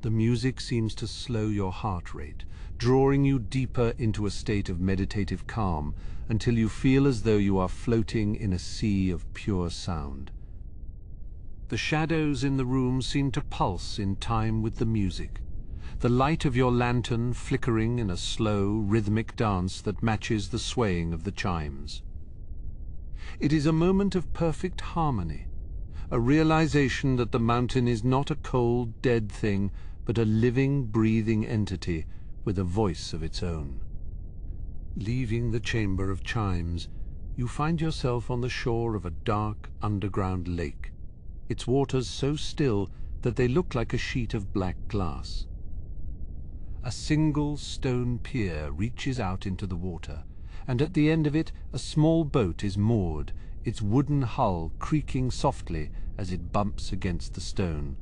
The music seems to slow your heart rate, drawing you deeper into a state of meditative calm until you feel as though you are floating in a sea of pure sound. The shadows in the room seem to pulse in time with the music, the light of your lantern flickering in a slow, rhythmic dance that matches the swaying of the chimes. It is a moment of perfect harmony, a realization that the mountain is not a cold, dead thing, but a living, breathing entity with a voice of its own. Leaving the chamber of chimes, You find yourself on the shore of a dark underground lake, its waters so still that they look like a sheet of black glass. A single stone pier reaches out into the water, and at the end of it a small boat is moored, its wooden hull creaking softly as it bumps against the stone.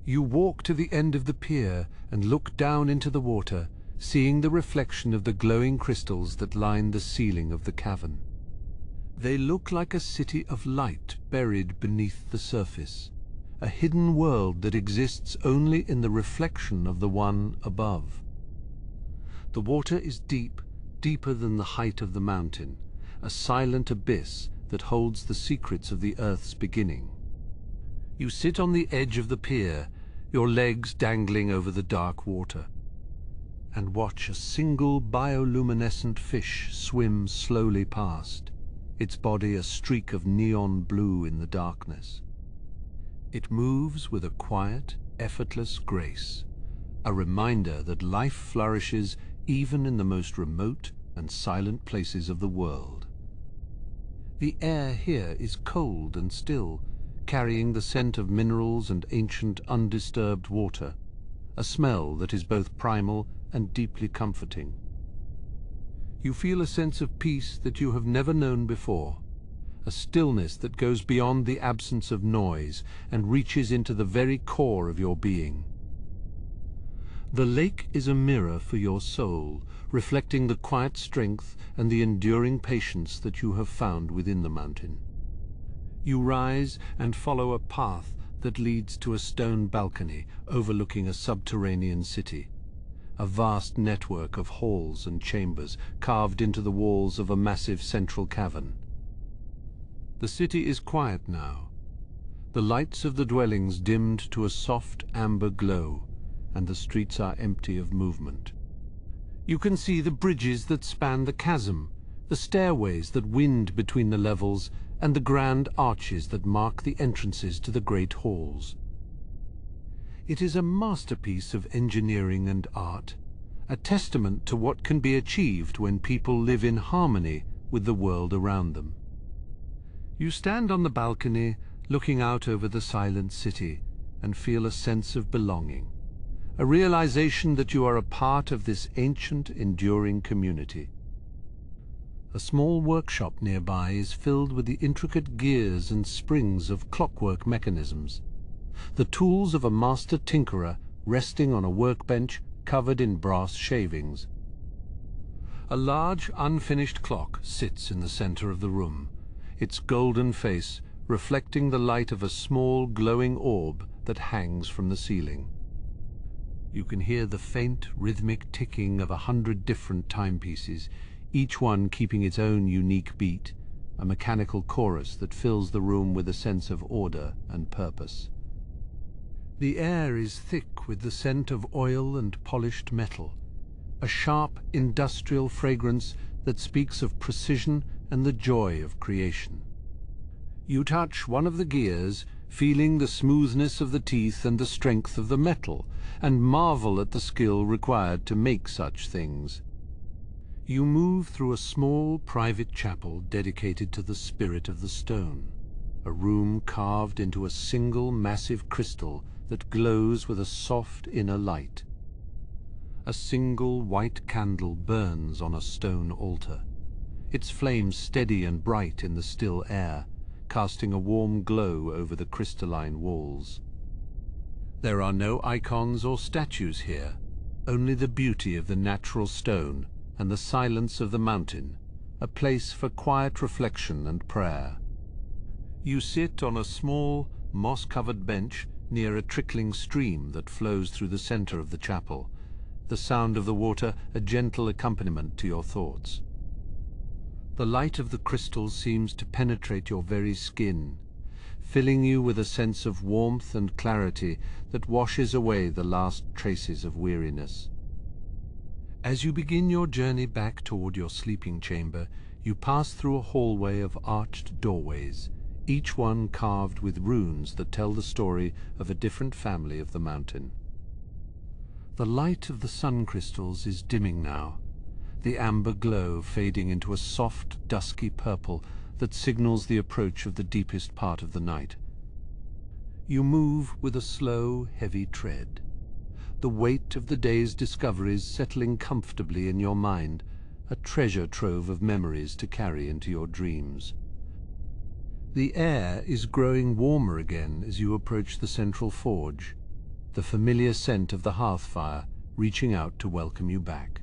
You walk to the end of the pier and look down into the water, seeing the reflection of the glowing crystals that line the ceiling of the cavern. They look like a city of light buried beneath the surface, a hidden world that exists only in the reflection of the one above. The water is deep, deeper than the height of the mountain, a silent abyss that holds the secrets of the earth's beginning. You sit on the edge of the pier, your legs dangling over the dark water, and watch a single bioluminescent fish swim slowly past, its body a streak of neon blue in the darkness. It moves with a quiet, effortless grace, a reminder that life flourishes even in the most remote and silent places of the world. The air here is cold and still, carrying the scent of minerals and ancient undisturbed water, a smell that is both primal and deeply comforting. You feel a sense of peace that you have never known before, a stillness that goes beyond the absence of noise and reaches into the very core of your being. The lake is a mirror for your soul, reflecting the quiet strength and the enduring patience that you have found within the mountain. You rise and follow a path that leads to a stone balcony overlooking a subterranean city, a vast network of halls and chambers carved into the walls of a massive central cavern. The city is quiet now, the lights of the dwellings dimmed to a soft amber glow, and the streets are empty of movement. You can see the bridges that span the chasm, the stairways that wind between the levels, and the grand arches that mark the entrances to the great halls. It is a masterpiece of engineering and art, a testament to what can be achieved when people live in harmony with the world around them. You stand on the balcony, looking out over the silent city, and feel a sense of belonging, a realization that you are a part of this ancient, enduring community. A small workshop nearby is filled with the intricate gears and springs of clockwork mechanisms, the tools of a master tinkerer resting on a workbench covered in brass shavings. A large, unfinished clock sits in the center of the room, its golden face reflecting the light of a small, glowing orb that hangs from the ceiling. You can hear the faint, rhythmic ticking of 100 different timepieces, each one keeping its own unique beat, a mechanical chorus that fills the room with a sense of order and purpose. The air is thick with the scent of oil and polished metal, a sharp, industrial fragrance that speaks of precision and the joy of creation. You touch one of the gears, feeling the smoothness of the teeth and the strength of the metal, and marvel at the skill required to make such things. You move through a small private chapel dedicated to the spirit of the stone, a room carved into a single massive crystal that glows with a soft inner light. A single white candle burns on a stone altar, its flames steady and bright in the still air, casting a warm glow over the crystalline walls. There are no icons or statues here, only the beauty of the natural stone and the silence of the mountain, a place for quiet reflection and prayer. You sit on a small, moss-covered bench near a trickling stream that flows through the center of the chapel, the sound of the water a gentle accompaniment to your thoughts. The light of the crystals seems to penetrate your very skin, filling you with a sense of warmth and clarity that washes away the last traces of weariness. As you begin your journey back toward your sleeping chamber, you pass through a hallway of arched doorways, each one carved with runes that tell the story of a different family of the mountain. The light of the sun crystals is dimming now, the amber glow fading into a soft, dusky purple that signals the approach of the deepest part of the night. You move with a slow, heavy tread, the weight of the day's discoveries settling comfortably in your mind, a treasure trove of memories to carry into your dreams. The air is growing warmer again as you approach the central forge, the familiar scent of the hearth fire reaching out to welcome you back.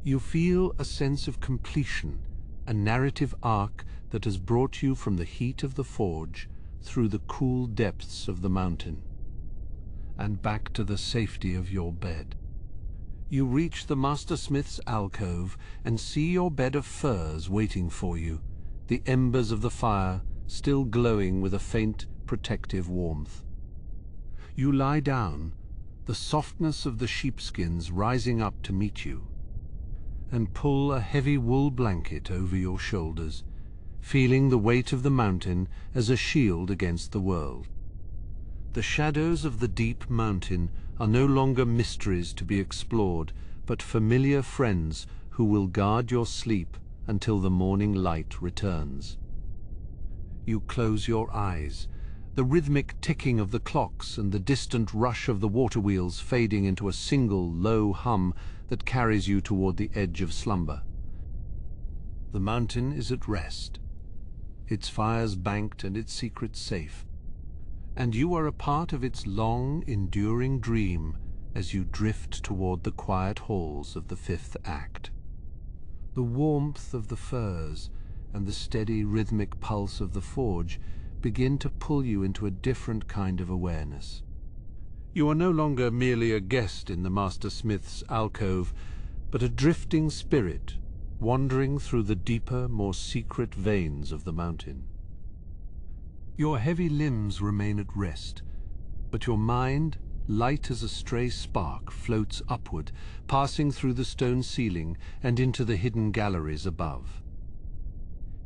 You feel a sense of completion, a narrative arc that has brought you from the heat of the forge through the cool depths of the mountain, and back to the safety of your bed. You reach the mastersmith's alcove and see your bed of furs waiting for you, the embers of the fire still glowing with a faint, protective warmth. You lie down, the softness of the sheepskins rising up to meet you, and pull a heavy wool blanket over your shoulders, feeling the weight of the mountain as a shield against the world. The shadows of the deep mountain are no longer mysteries to be explored, but familiar friends who will guard your sleep until the morning light returns. You close your eyes, the rhythmic ticking of the clocks and the distant rush of the water wheels fading into a single low hum that carries you toward the edge of slumber. The mountain is at rest, its fires banked and its secrets safe, and you are a part of its long, enduring dream as you drift toward the quiet halls of the fifth act. The warmth of the furs and the steady, rhythmic pulse of the forge begin to pull you into a different kind of awareness. You are no longer merely a guest in the mastersmith's alcove, but a drifting spirit wandering through the deeper, more secret veins of the mountain. Your heavy limbs remain at rest, but your mind, light as a stray spark, floats upward, passing through the stone ceiling and into the hidden galleries above.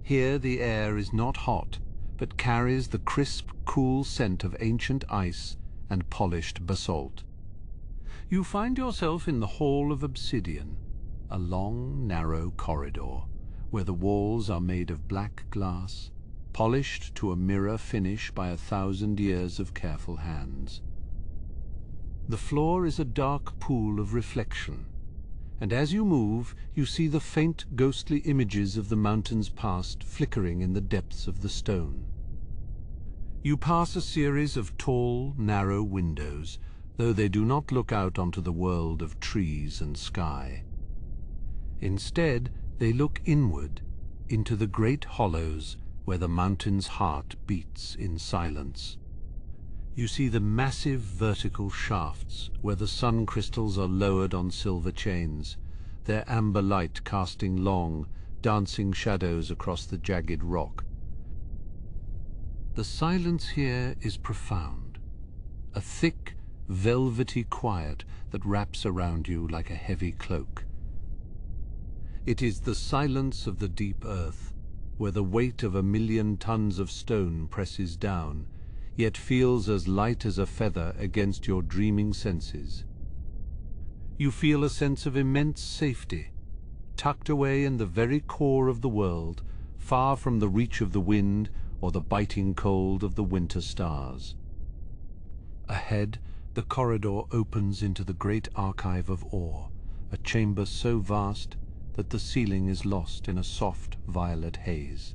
Here the air is not hot, but carries the crisp, cool scent of ancient ice and polished basalt. You find yourself in the Hall of Obsidian, a long, narrow corridor, where the walls are made of black glass, polished to a mirror finish by 1,000 years of careful hands. The floor is a dark pool of reflection, and as you move, you see the faint, ghostly images of the mountain's past flickering in the depths of the stone. You pass a series of tall, narrow windows, though they do not look out onto the world of trees and sky. Instead, they look inward, into the great hollows where the mountain's heart beats in silence. You see the massive vertical shafts where the sun crystals are lowered on silver chains, their amber light casting long, dancing shadows across the jagged rock. The silence here is profound, a thick, velvety quiet that wraps around you like a heavy cloak. It is the silence of the deep earth, where the weight of 1,000,000 tons of stone presses down, yet feels as light as a feather against your dreaming senses. You feel a sense of immense safety, tucked away in the very core of the world, far from the reach of the wind or the biting cold of the winter stars. Ahead, the corridor opens into the great archive of ore, a chamber so vast that the ceiling is lost in a soft violet haze.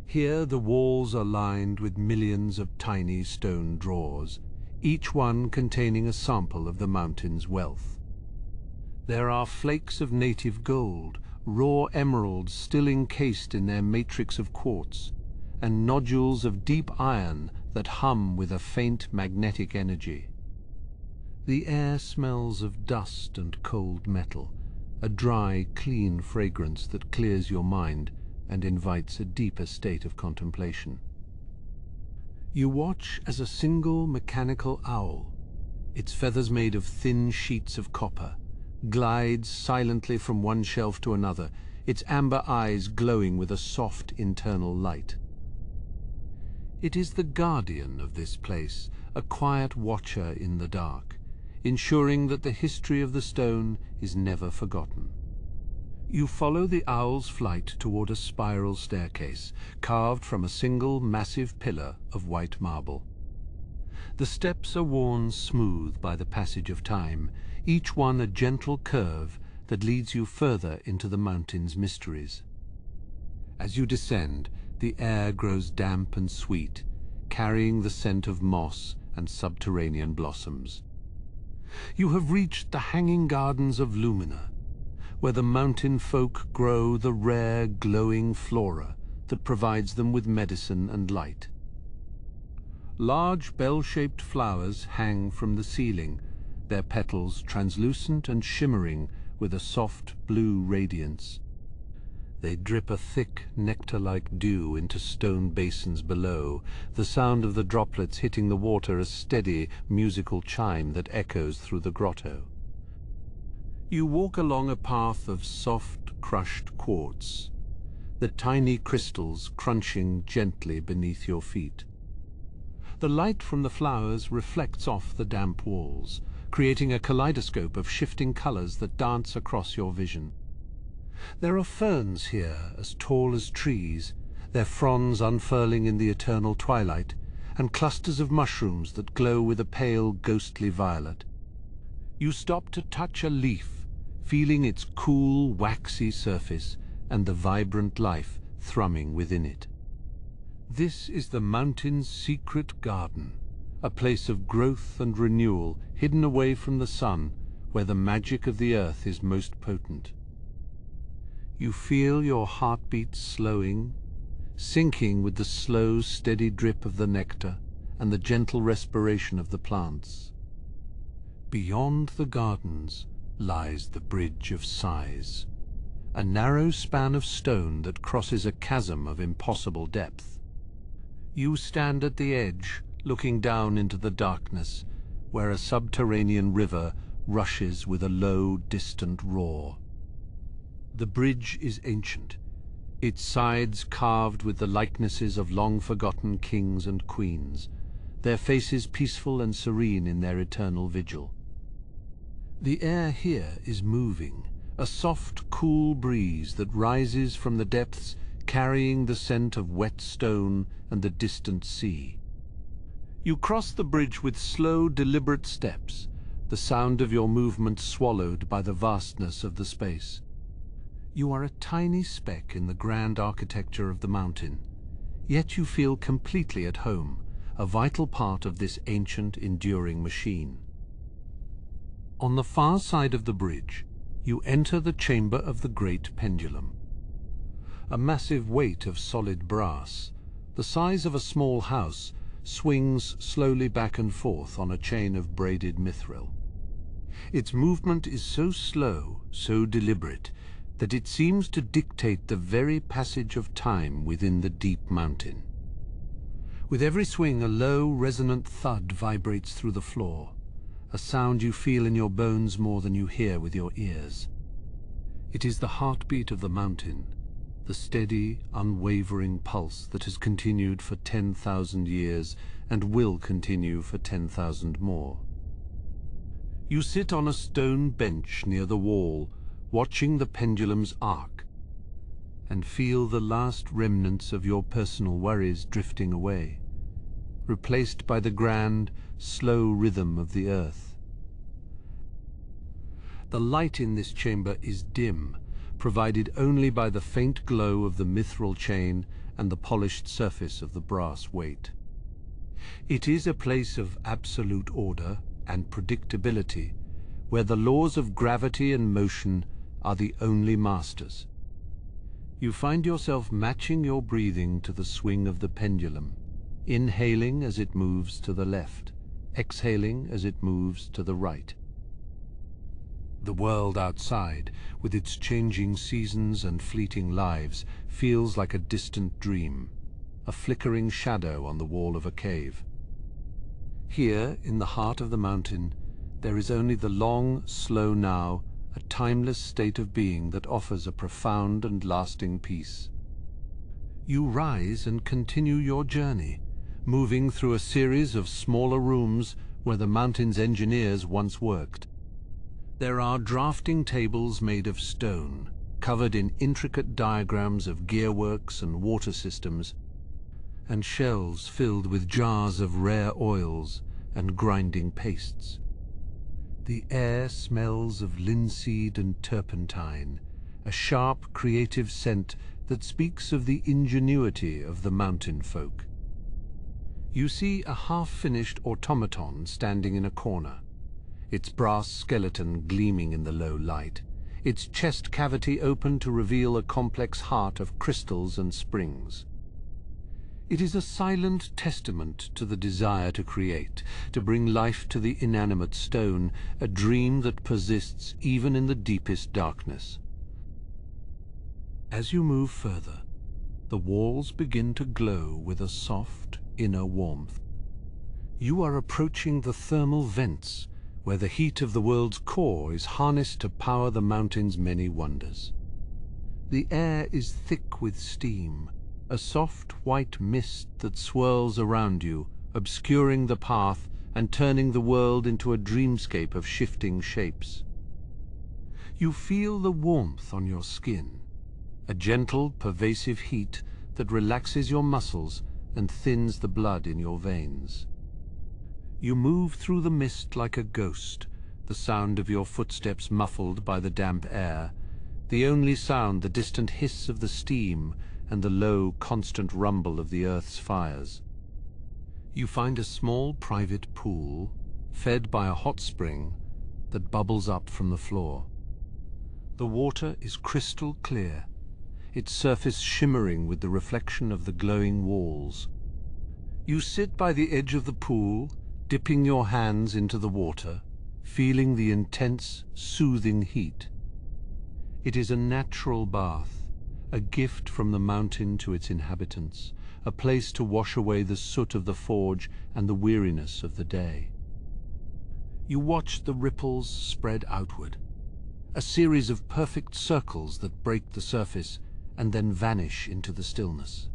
Here the walls are lined with millions of tiny stone drawers, each one containing a sample of the mountain's wealth. There are flakes of native gold, raw emeralds still encased in their matrix of quartz, and nodules of deep iron that hum with a faint magnetic energy. The air smells of dust and cold metal, a dry, clean fragrance that clears your mind and invites a deeper state of contemplation. You watch as a single mechanical owl, its feathers made of thin sheets of copper, glides silently from one shelf to another, its amber eyes glowing with a soft internal light. It is the guardian of this place, a quiet watcher in the dark, ensuring that the history of the stone is never forgotten. You follow the owl's flight toward a spiral staircase, carved from a single massive pillar of white marble. The steps are worn smooth by the passage of time, each one a gentle curve that leads you further into the mountain's mysteries. As you descend, the air grows damp and sweet, carrying the scent of moss and subterranean blossoms. You have reached the hanging gardens of Lumina, where the mountain folk grow the rare glowing flora that provides them with medicine and light. Large bell-shaped flowers hang from the ceiling, their petals translucent and shimmering with a soft blue radiance. They drip a thick, nectar-like dew into stone basins below, the sound of the droplets hitting the water a steady, musical chime that echoes through the grotto. You walk along a path of soft, crushed quartz, the tiny crystals crunching gently beneath your feet. The light from the flowers reflects off the damp walls, creating a kaleidoscope of shifting colors that dance across your vision. There are ferns here as tall as trees, their fronds unfurling in the eternal twilight, and clusters of mushrooms that glow with a pale, ghostly violet. You stop to touch a leaf, feeling its cool, waxy surface and the vibrant life thrumming within it. This is the mountain's secret garden, a place of growth and renewal hidden away from the sun, where the magic of the earth is most potent. You feel your heartbeat slowing, syncing with the slow, steady drip of the nectar and the gentle respiration of the plants. Beyond the gardens lies the Bridge of Sighs, a narrow span of stone that crosses a chasm of impossible depth. You stand at the edge, looking down into the darkness, where a subterranean river rushes with a low, distant roar. The bridge is ancient, its sides carved with the likenesses of long-forgotten kings and queens, their faces peaceful and serene in their eternal vigil. The air here is moving, a soft, cool breeze that rises from the depths, carrying the scent of wet stone and the distant sea. You cross the bridge with slow, deliberate steps, the sound of your movement swallowed by the vastness of the space. You are a tiny speck in the grand architecture of the mountain, yet you feel completely at home, a vital part of this ancient, enduring machine. On the far side of the bridge, you enter the chamber of the Great Pendulum. A massive weight of solid brass, the size of a small house, swings slowly back and forth on a chain of braided mithril. Its movement is so slow, so deliberate, that it seems to dictate the very passage of time within the deep mountain. With every swing, a low, resonant thud vibrates through the floor, a sound you feel in your bones more than you hear with your ears. It is the heartbeat of the mountain, the steady, unwavering pulse that has continued for 10,000 years and will continue for 10,000 more. You sit on a stone bench near the wall, watching the pendulum's arc, and feel the last remnants of your personal worries drifting away, replaced by the grand, slow rhythm of the earth. The light in this chamber is dim, provided only by the faint glow of the mithril chain and the polished surface of the brass weight. It is a place of absolute order and predictability, where the laws of gravity and motion are the only masters. You find yourself matching your breathing to the swing of the pendulum, inhaling as it moves to the left, exhaling as it moves to the right. The world outside, with its changing seasons and fleeting lives, feels like a distant dream, a flickering shadow on the wall of a cave. Here, in the heart of the mountain, there is only the long, slow now, a timeless state of being that offers a profound and lasting peace. You rise and continue your journey, moving through a series of smaller rooms where the mountain's engineers once worked. There are drafting tables made of stone, covered in intricate diagrams of gearworks and water systems, and shelves filled with jars of rare oils and grinding pastes. The air smells of linseed and turpentine, a sharp, creative scent that speaks of the ingenuity of the mountain folk. You see a half-finished automaton standing in a corner, its brass skeleton gleaming in the low light, its chest cavity open to reveal a complex heart of crystals and springs. It is a silent testament to the desire to create, to bring life to the inanimate stone, a dream that persists even in the deepest darkness. As you move further, the walls begin to glow with a soft, inner warmth. You are approaching the thermal vents, where the heat of the world's core is harnessed to power the mountain's many wonders. The air is thick with steam, a soft white mist that swirls around you, obscuring the path and turning the world into a dreamscape of shifting shapes. You feel the warmth on your skin, a gentle, pervasive heat that relaxes your muscles and thins the blood in your veins. You move through the mist like a ghost, the sound of your footsteps muffled by the damp air, the only sound the distant hiss of the steam and the low, constant rumble of the earth's fires. You find a small private pool, fed by a hot spring, that bubbles up from the floor. The water is crystal clear, its surface shimmering with the reflection of the glowing walls. You sit by the edge of the pool, dipping your hands into the water, feeling the intense, soothing heat. It is a natural bath, a gift from the mountain to its inhabitants, a place to wash away the soot of the forge and the weariness of the day. You watch the ripples spread outward, a series of perfect circles that break the surface and then vanish into the stillness.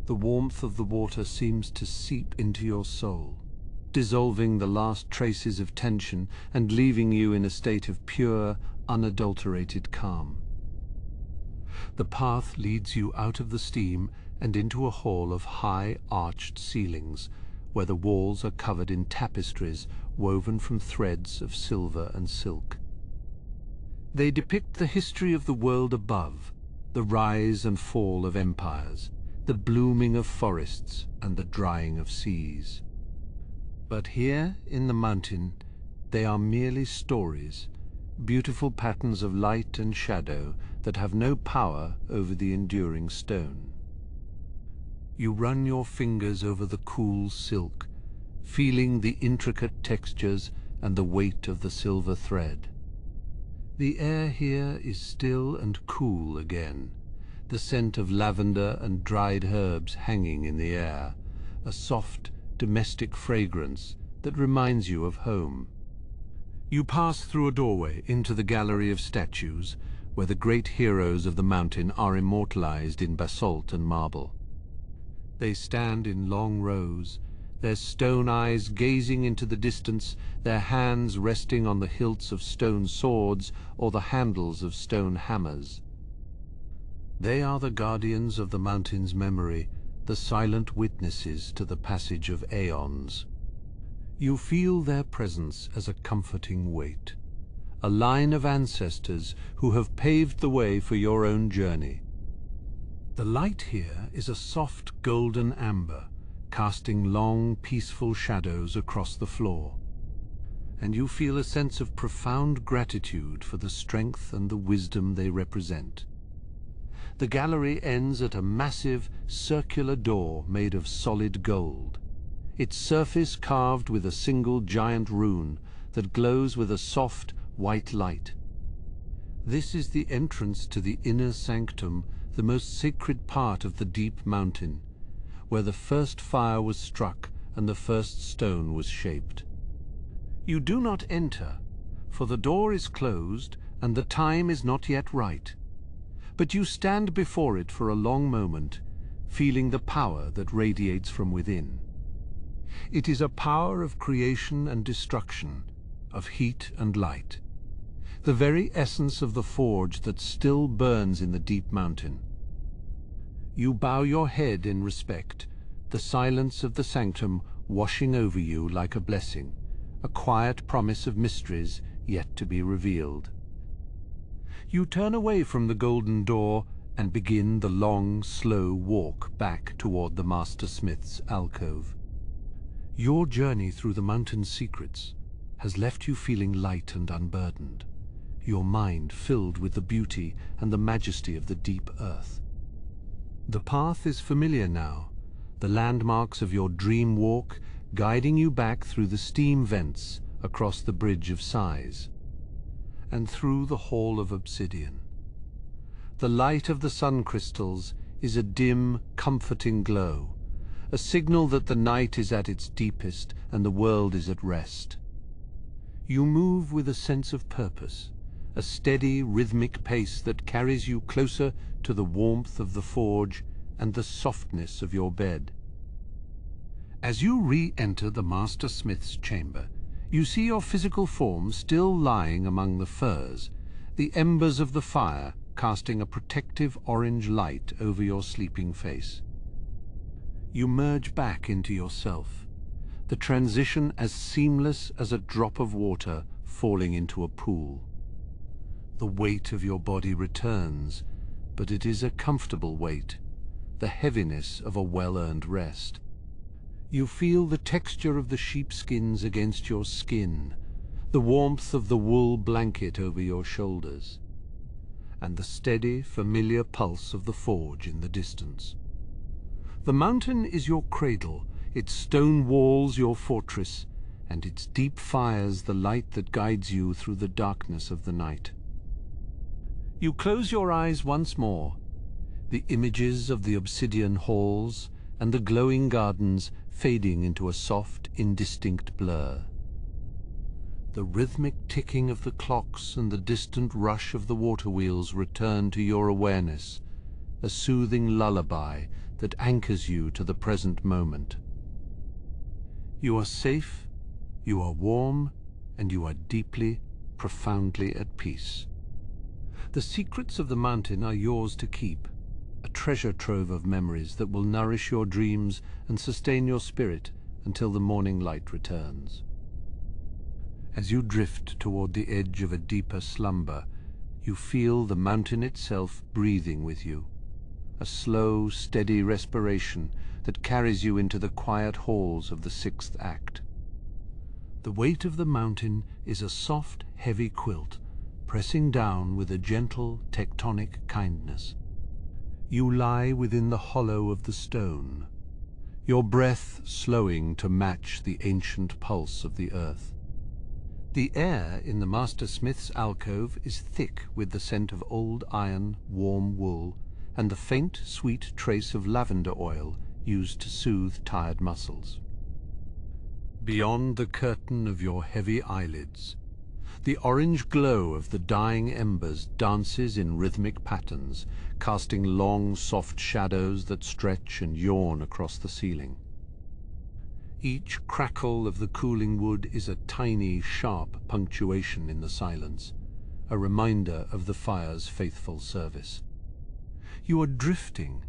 The warmth of the water seems to seep into your soul, dissolving the last traces of tension and leaving you in a state of pure, unadulterated calm. The path leads you out of the steam and into a hall of high, arched ceilings, where the walls are covered in tapestries woven from threads of silver and silk. They depict the history of the world above, the rise and fall of empires, the blooming of forests and the drying of seas. But here in the mountain, they are merely stories, beautiful patterns of light and shadow that have no power over the enduring stone. You run your fingers over the cool silk, feeling the intricate textures and the weight of the silver thread. The air here is still and cool again, the scent of lavender and dried herbs hanging in the air, a soft, domestic fragrance that reminds you of home. You pass through a doorway into the gallery of statues, where the great heroes of the mountain are immortalized in basalt and marble. They stand in long rows, their stone eyes gazing into the distance, their hands resting on the hilts of stone swords or the handles of stone hammers. They are the guardians of the mountain's memory, the silent witnesses to the passage of aeons. You feel their presence as a comforting weight, a line of ancestors who have paved the way for your own journey. The light here is a soft golden amber, casting long, peaceful shadows across the floor, and you feel a sense of profound gratitude for the strength and the wisdom they represent. The gallery ends at a massive, circular door made of solid gold, its surface carved with a single giant rune that glows with a soft, white light. This is the entrance to the inner sanctum, the most sacred part of the deep mountain, where the first fire was struck and the first stone was shaped. You do not enter, for the door is closed and the time is not yet right. But you stand before it for a long moment, feeling the power that radiates from within. It is a power of creation and destruction, of heat and light, the very essence of the forge that still burns in the deep mountain. You bow your head in respect, the silence of the sanctum washing over you like a blessing, a quiet promise of mysteries yet to be revealed. You turn away from the golden door and begin the long, slow walk back toward the Master Smith's alcove. Your journey through the mountain's secrets has left you feeling light and unburdened, your mind filled with the beauty and the majesty of the deep earth. The path is familiar now, the landmarks of your dream walk guiding you back through the steam vents across the Bridge of Sighs, and through the Hall of Obsidian. The light of the sun crystals is a dim, comforting glow, a signal that the night is at its deepest and the world is at rest. You move with a sense of purpose, a steady, rhythmic pace that carries you closer to the warmth of the forge and the softness of your bed. As you re-enter the Master Smith's chamber, you see your physical form still lying among the furs, the embers of the fire casting a protective orange light over your sleeping face. You merge back into yourself, the transition as seamless as a drop of water falling into a pool. The weight of your body returns, but it is a comfortable weight, the heaviness of a well-earned rest. You feel the texture of the sheepskins against your skin, the warmth of the wool blanket over your shoulders, and the steady, familiar pulse of the forge in the distance. The mountain is your cradle, its stone walls your fortress, and its deep fires the light that guides you through the darkness of the night. You close your eyes once more, the images of the obsidian halls and the glowing gardens fading into a soft, indistinct blur. The rhythmic ticking of the clocks and the distant rush of the water wheels return to your awareness, a soothing lullaby that anchors you to the present moment. You are safe, you are warm, and you are deeply, profoundly at peace. The secrets of the mountain are yours to keep, a treasure trove of memories that will nourish your dreams and sustain your spirit until the morning light returns. As you drift toward the edge of a deeper slumber, you feel the mountain itself breathing with you, a slow, steady respiration that carries you into the quiet halls of the sixth act. The weight of the mountain is a soft, heavy quilt, pressing down with a gentle, tectonic kindness. You lie within the hollow of the stone, your breath slowing to match the ancient pulse of the earth. The air in the Master Smith's alcove is thick with the scent of old iron, warm wool, and the faint, sweet trace of lavender oil used to soothe tired muscles. Beyond the curtain of your heavy eyelids, the orange glow of the dying embers dances in rhythmic patterns, casting long, soft shadows that stretch and yawn across the ceiling. Each crackle of the cooling wood is a tiny, sharp punctuation in the silence, a reminder of the fire's faithful service. You are drifting,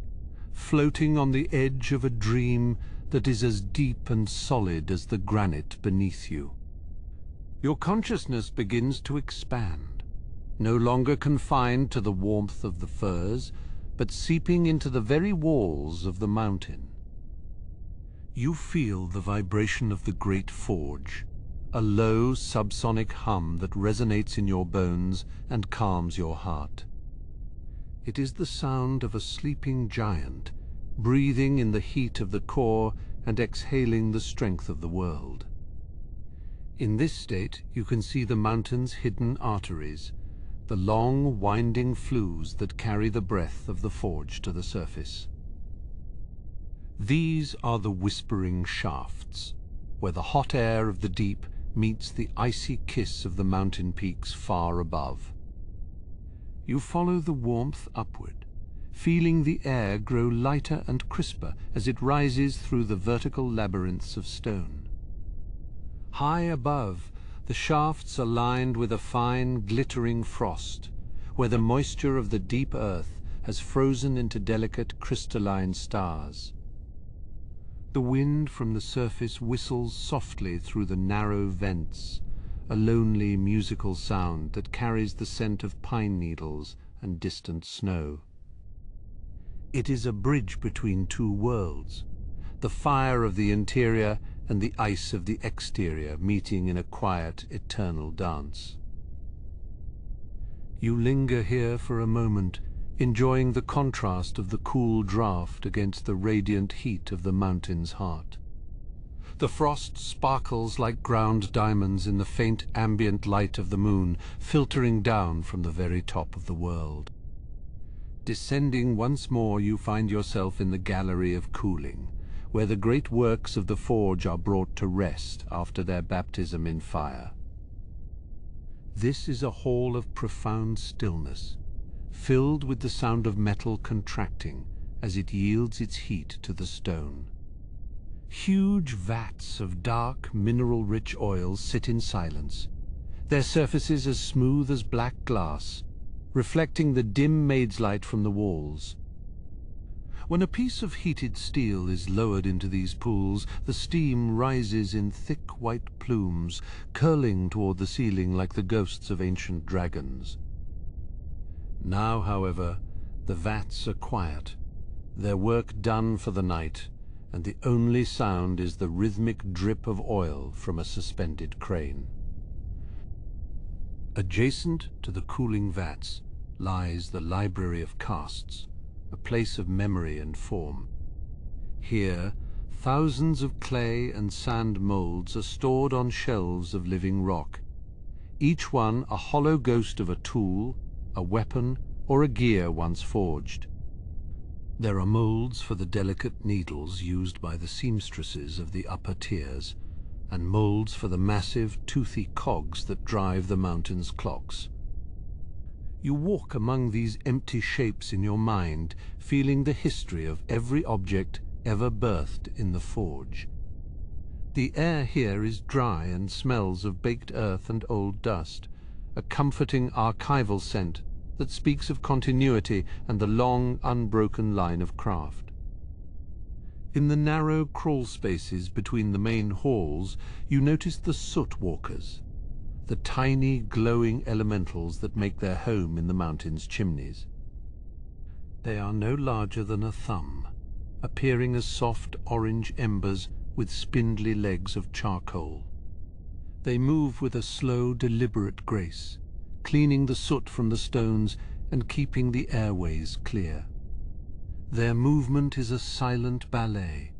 floating on the edge of a dream that is as deep and solid as the granite beneath you. Your consciousness begins to expand, no longer confined to the warmth of the firs, but seeping into the very walls of the mountain. You feel the vibration of the great forge, a low subsonic hum that resonates in your bones and calms your heart. It is the sound of a sleeping giant, breathing in the heat of the core and exhaling the strength of the world. In this state, you can see the mountain's hidden arteries, the long, winding flues that carry the breath of the forge to the surface. These are the whispering shafts, where the hot air of the deep meets the icy kiss of the mountain peaks far above. You follow the warmth upward, feeling the air grow lighter and crisper as it rises through the vertical labyrinths of stone. High above, the shafts are lined with a fine, glittering frost, where the moisture of the deep earth has frozen into delicate crystalline stars. The wind from the surface whistles softly through the narrow vents, a lonely musical sound that carries the scent of pine needles and distant snow. It is a bridge between two worlds, the fire of the interior and the ice of the exterior meeting in a quiet, eternal dance. You linger here for a moment, enjoying the contrast of the cool draught against the radiant heat of the mountain's heart. The frost sparkles like ground diamonds in the faint ambient light of the moon, filtering down from the very top of the world. Descending once more, you find yourself in the gallery of cooling, where the great works of the forge are brought to rest after their baptism in fire. This is a hall of profound stillness, filled with the sound of metal contracting as it yields its heat to the stone. Huge vats of dark, mineral-rich oils sit in silence, their surfaces as smooth as black glass, reflecting the dim maid's light from the walls. When a piece of heated steel is lowered into these pools, the steam rises in thick white plumes, curling toward the ceiling like the ghosts of ancient dragons. Now, however, the vats are quiet, their work done for the night, and the only sound is the rhythmic drip of oil from a suspended crane. Adjacent to the cooling vats lies the Library of Casts, a place of memory and form. Here, thousands of clay and sand molds are stored on shelves of living rock, each one a hollow ghost of a tool, a weapon, or a gear once forged. There are molds for the delicate needles used by the seamstresses of the upper tiers, and molds for the massive, toothy cogs that drive the mountain's clocks. You walk among these empty shapes in your mind, feeling the history of every object ever birthed in the forge. The air here is dry and smells of baked earth and old dust, a comforting archival scent that speaks of continuity and the long, unbroken line of craft. In the narrow crawl spaces between the main halls, you notice the soot walkers, the tiny glowing elementals that make their home in the mountain's chimneys. They are no larger than a thumb, appearing as soft orange embers with spindly legs of charcoal. They move with a slow, deliberate grace, cleaning the soot from the stones and keeping the airways clear. Their movement is a silent ballet,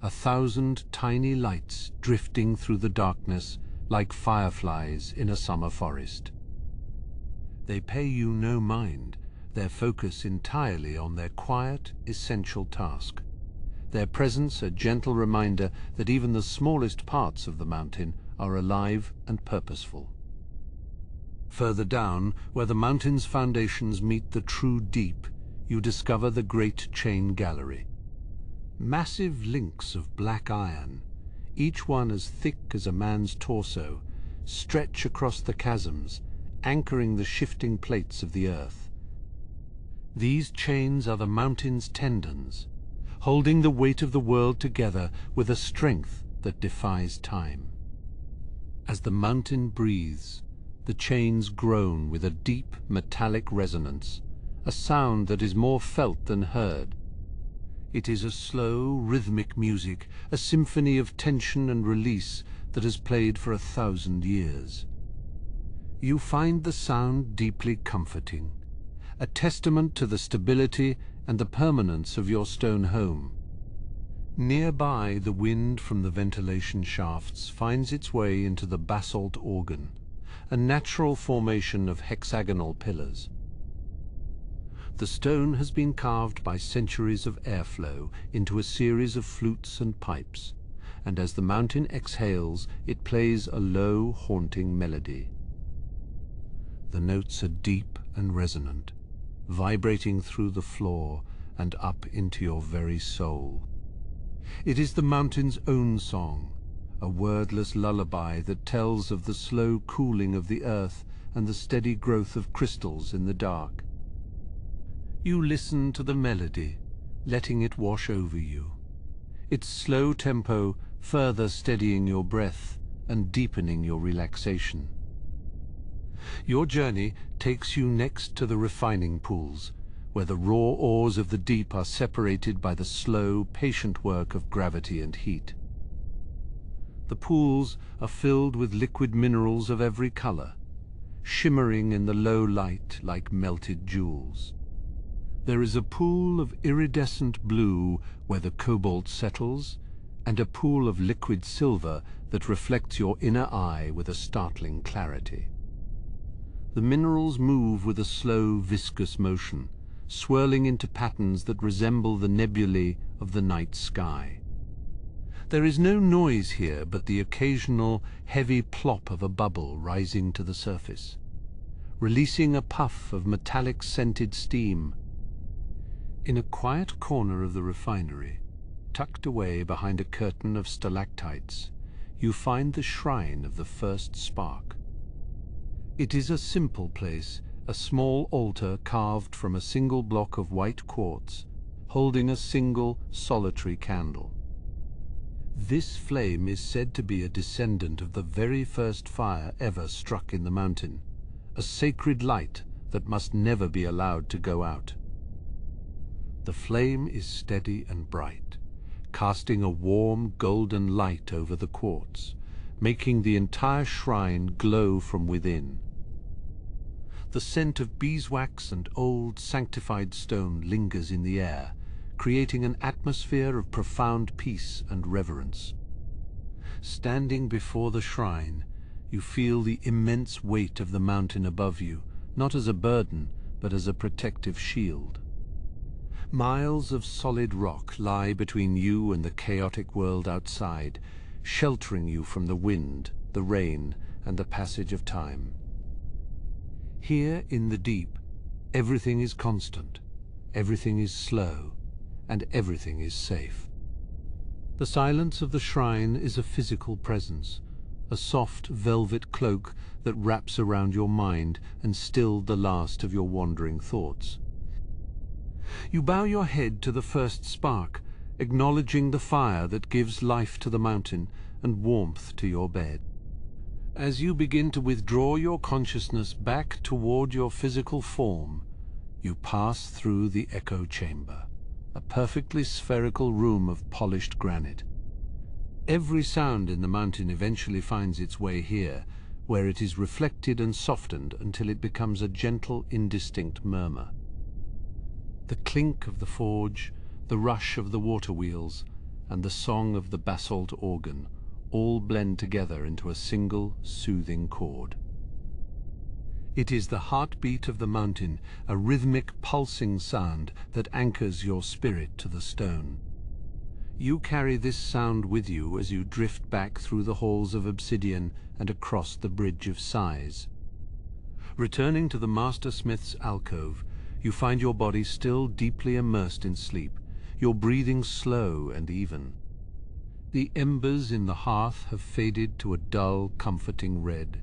1,000 tiny lights drifting through the darkness like fireflies in a summer forest. They pay you no mind, their focus entirely on their quiet, essential task. Their presence a gentle reminder that even the smallest parts of the mountain are alive and purposeful. Further down, where the mountain's foundations meet the true deep, you discover the Great Chain Gallery. Massive links of black iron, each one as thick as a man's torso, stretch across the chasms, anchoring the shifting plates of the earth. These chains are the mountain's tendons, holding the weight of the world together with a strength that defies time. As the mountain breathes, the chains groan with a deep metallic resonance, a sound that is more felt than heard. It is a slow, rhythmic music, a symphony of tension and release that has played for 1,000 years. You find the sound deeply comforting, a testament to the stability and the permanence of your stone home. Nearby, the wind from the ventilation shafts finds its way into the basalt organ, a natural formation of hexagonal pillars. The stone has been carved by centuries of airflow into a series of flutes and pipes, and as the mountain exhales, it plays a low, haunting melody. The notes are deep and resonant, vibrating through the floor and up into your very soul. It is the mountain's own song, a wordless lullaby that tells of the slow cooling of the earth and the steady growth of crystals in the dark. You listen to the melody, letting it wash over you, its slow tempo further steadying your breath and deepening your relaxation. Your journey takes you next to the refining pools, where the raw ores of the deep are separated by the slow, patient work of gravity and heat. The pools are filled with liquid minerals of every color, shimmering in the low light like melted jewels. There is a pool of iridescent blue where the cobalt settles, and a pool of liquid silver that reflects your inner eye with a startling clarity. The minerals move with a slow, viscous motion, swirling into patterns that resemble the nebulae of the night sky. There is no noise here but the occasional heavy plop of a bubble rising to the surface, releasing a puff of metallic scented steam. In a quiet corner of the refinery, tucked away behind a curtain of stalactites, you find the shrine of the first spark. It is a simple place, a small altar carved from a single block of white quartz, holding a single solitary candle. This flame is said to be a descendant of the very first fire ever struck in the mountain, a sacred light that must never be allowed to go out. The flame is steady and bright, casting a warm golden light over the quartz, making the entire shrine glow from within. The scent of beeswax and old sanctified stone lingers in the air, creating an atmosphere of profound peace and reverence. Standing before the shrine, you feel the immense weight of the mountain above you, not as a burden, but as a protective shield. Miles of solid rock lie between you and the chaotic world outside, sheltering you from the wind, the rain, and the passage of time. Here in the deep, everything is constant, everything is slow, and everything is safe. The silence of the shrine is a physical presence, a soft velvet cloak that wraps around your mind and stilled the last of your wandering thoughts. You bow your head to the first spark, acknowledging the fire that gives life to the mountain and warmth to your bed. As you begin to withdraw your consciousness back toward your physical form, you pass through the echo chamber, a perfectly spherical room of polished granite. Every sound in the mountain eventually finds its way here, where it is reflected and softened until it becomes a gentle, indistinct murmur. The clink of the forge, the rush of the water wheels, and the song of the basalt organ all blend together into a single, soothing chord. It is the heartbeat of the mountain, a rhythmic, pulsing sound that anchors your spirit to the stone. You carry this sound with you as you drift back through the halls of obsidian and across the bridge of sighs. Returning to the master smith's alcove, you find your body still deeply immersed in sleep, your breathing slow and even. The embers in the hearth have faded to a dull, comforting red,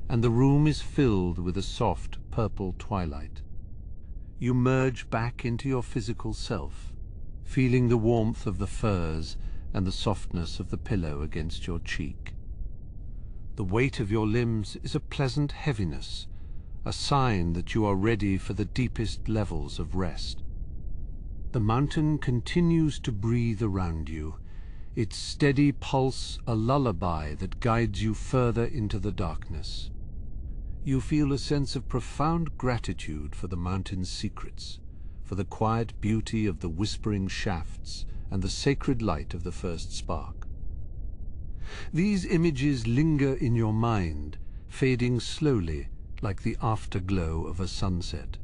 and the room is filled with a soft, purple twilight. You merge back into your physical self, feeling the warmth of the furs and the softness of the pillow against your cheek. The weight of your limbs is a pleasant heaviness, a sign that you are ready for the deepest levels of rest. The mountain continues to breathe around you, its steady pulse a lullaby that guides you further into the darkness. You feel a sense of profound gratitude for the mountain's secrets, for the quiet beauty of the whispering shafts and the sacred light of the first spark. These images linger in your mind, fading slowly like the afterglow of a sunset.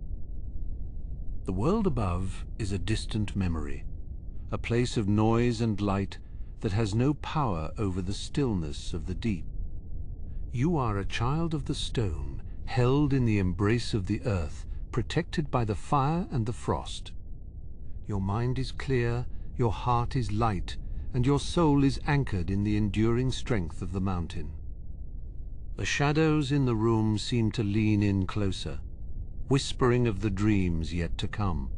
The world above is a distant memory, a place of noise and light that has no power over the stillness of the deep. You are a child of the stone, held in the embrace of the earth, protected by the fire and the frost. Your mind is clear, your heart is light, and your soul is anchored in the enduring strength of the mountain. The shadows in the room seem to lean in closer, whispering of the dreams yet to come.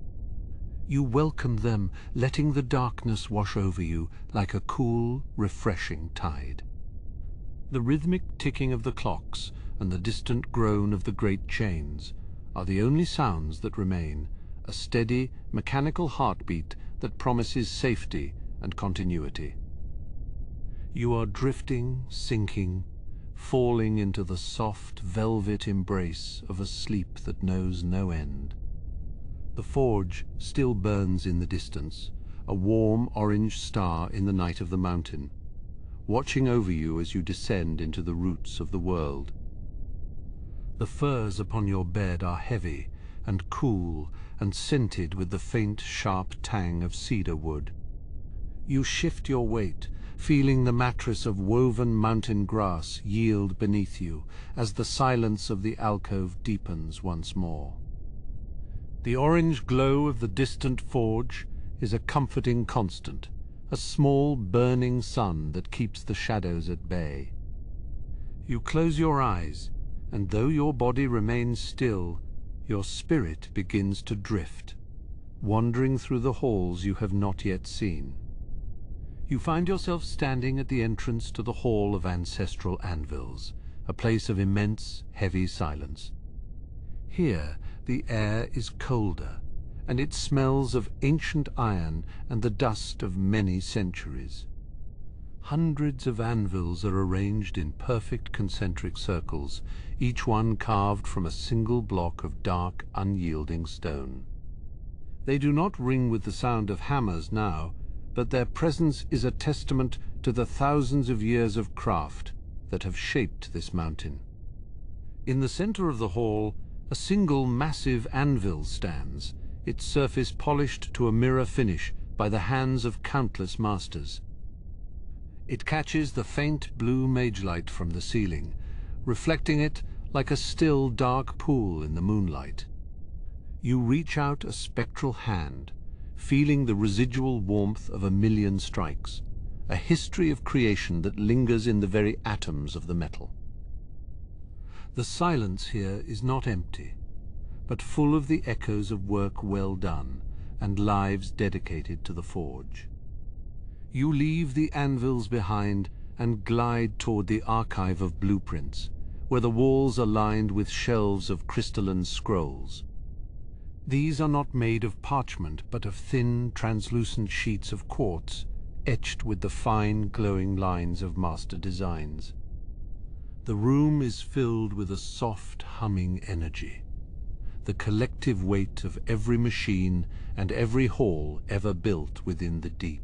You welcome them, letting the darkness wash over you like a cool, refreshing tide. The rhythmic ticking of the clocks and the distant groan of the great chains are the only sounds that remain, a steady, mechanical heartbeat that promises safety and continuity. You are drifting, sinking, falling into the soft, velvet embrace of a sleep that knows no end. The forge still burns in the distance, a warm orange star in the night of the mountain, watching over you as you descend into the roots of the world. The furs upon your bed are heavy and cool and scented with the faint, sharp tang of cedar wood. You shift your weight, feeling the mattress of woven mountain grass yield beneath you as the silence of the alcove deepens once more. The orange glow of the distant forge is a comforting constant, a small burning sun that keeps the shadows at bay. You close your eyes, and though your body remains still, your spirit begins to drift, wandering through the halls you have not yet seen. You find yourself standing at the entrance to the Hall of Ancestral Anvils, a place of immense, heavy silence. Here, the air is colder, and it smells of ancient iron and the dust of many centuries. Hundreds of anvils are arranged in perfect concentric circles, each one carved from a single block of dark, unyielding stone. They do not ring with the sound of hammers now, but their presence is a testament to the thousands of years of craft that have shaped this mountain. In the center of the hall, a single massive anvil stands, its surface polished to a mirror finish by the hands of countless masters. It catches the faint blue magelight from the ceiling, reflecting it like a still, dark pool in the moonlight. You reach out a spectral hand, feeling the residual warmth of a million strikes, a history of creation that lingers in the very atoms of the metal. The silence here is not empty, but full of the echoes of work well done and lives dedicated to the forge. You leave the anvils behind and glide toward the archive of blueprints, where the walls are lined with shelves of crystalline scrolls. These are not made of parchment, but of thin, translucent sheets of quartz, etched with the fine, glowing lines of master designs. The room is filled with a soft, humming energy, the collective weight of every machine and every hall ever built within the deep.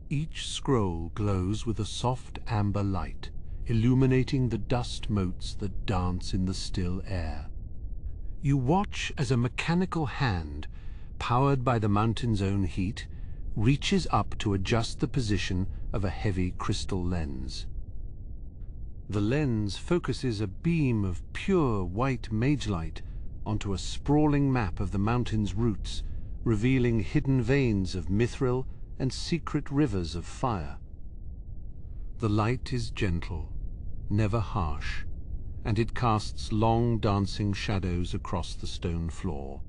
Each scroll glows with a soft amber light, illuminating the dust motes that dance in the still air. You watch as a mechanical hand, powered by the mountain's own heat, reaches up to adjust the position of a heavy crystal lens. The lens focuses a beam of pure white magelight onto a sprawling map of the mountain's roots, revealing hidden veins of mithril and secret rivers of fire. The light is gentle, never harsh, and it casts long dancing shadows across the stone floor.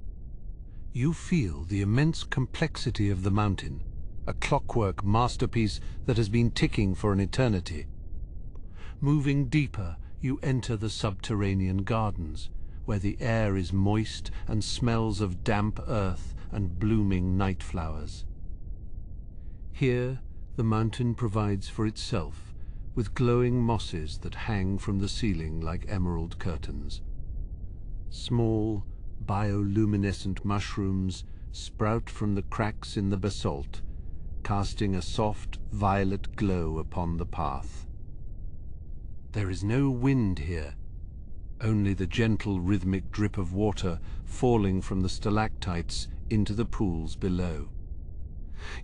You feel the immense complexity of the mountain, a clockwork masterpiece that has been ticking for an eternity. Moving deeper, you enter the subterranean gardens, where the air is moist and smells of damp earth and blooming night flowers. Here, the mountain provides for itself, with glowing mosses that hang from the ceiling like emerald curtains. Small, bioluminescent mushrooms sprout from the cracks in the basalt, casting a soft, violet glow upon the path. There is no wind here, only the gentle rhythmic drip of water falling from the stalactites into the pools below.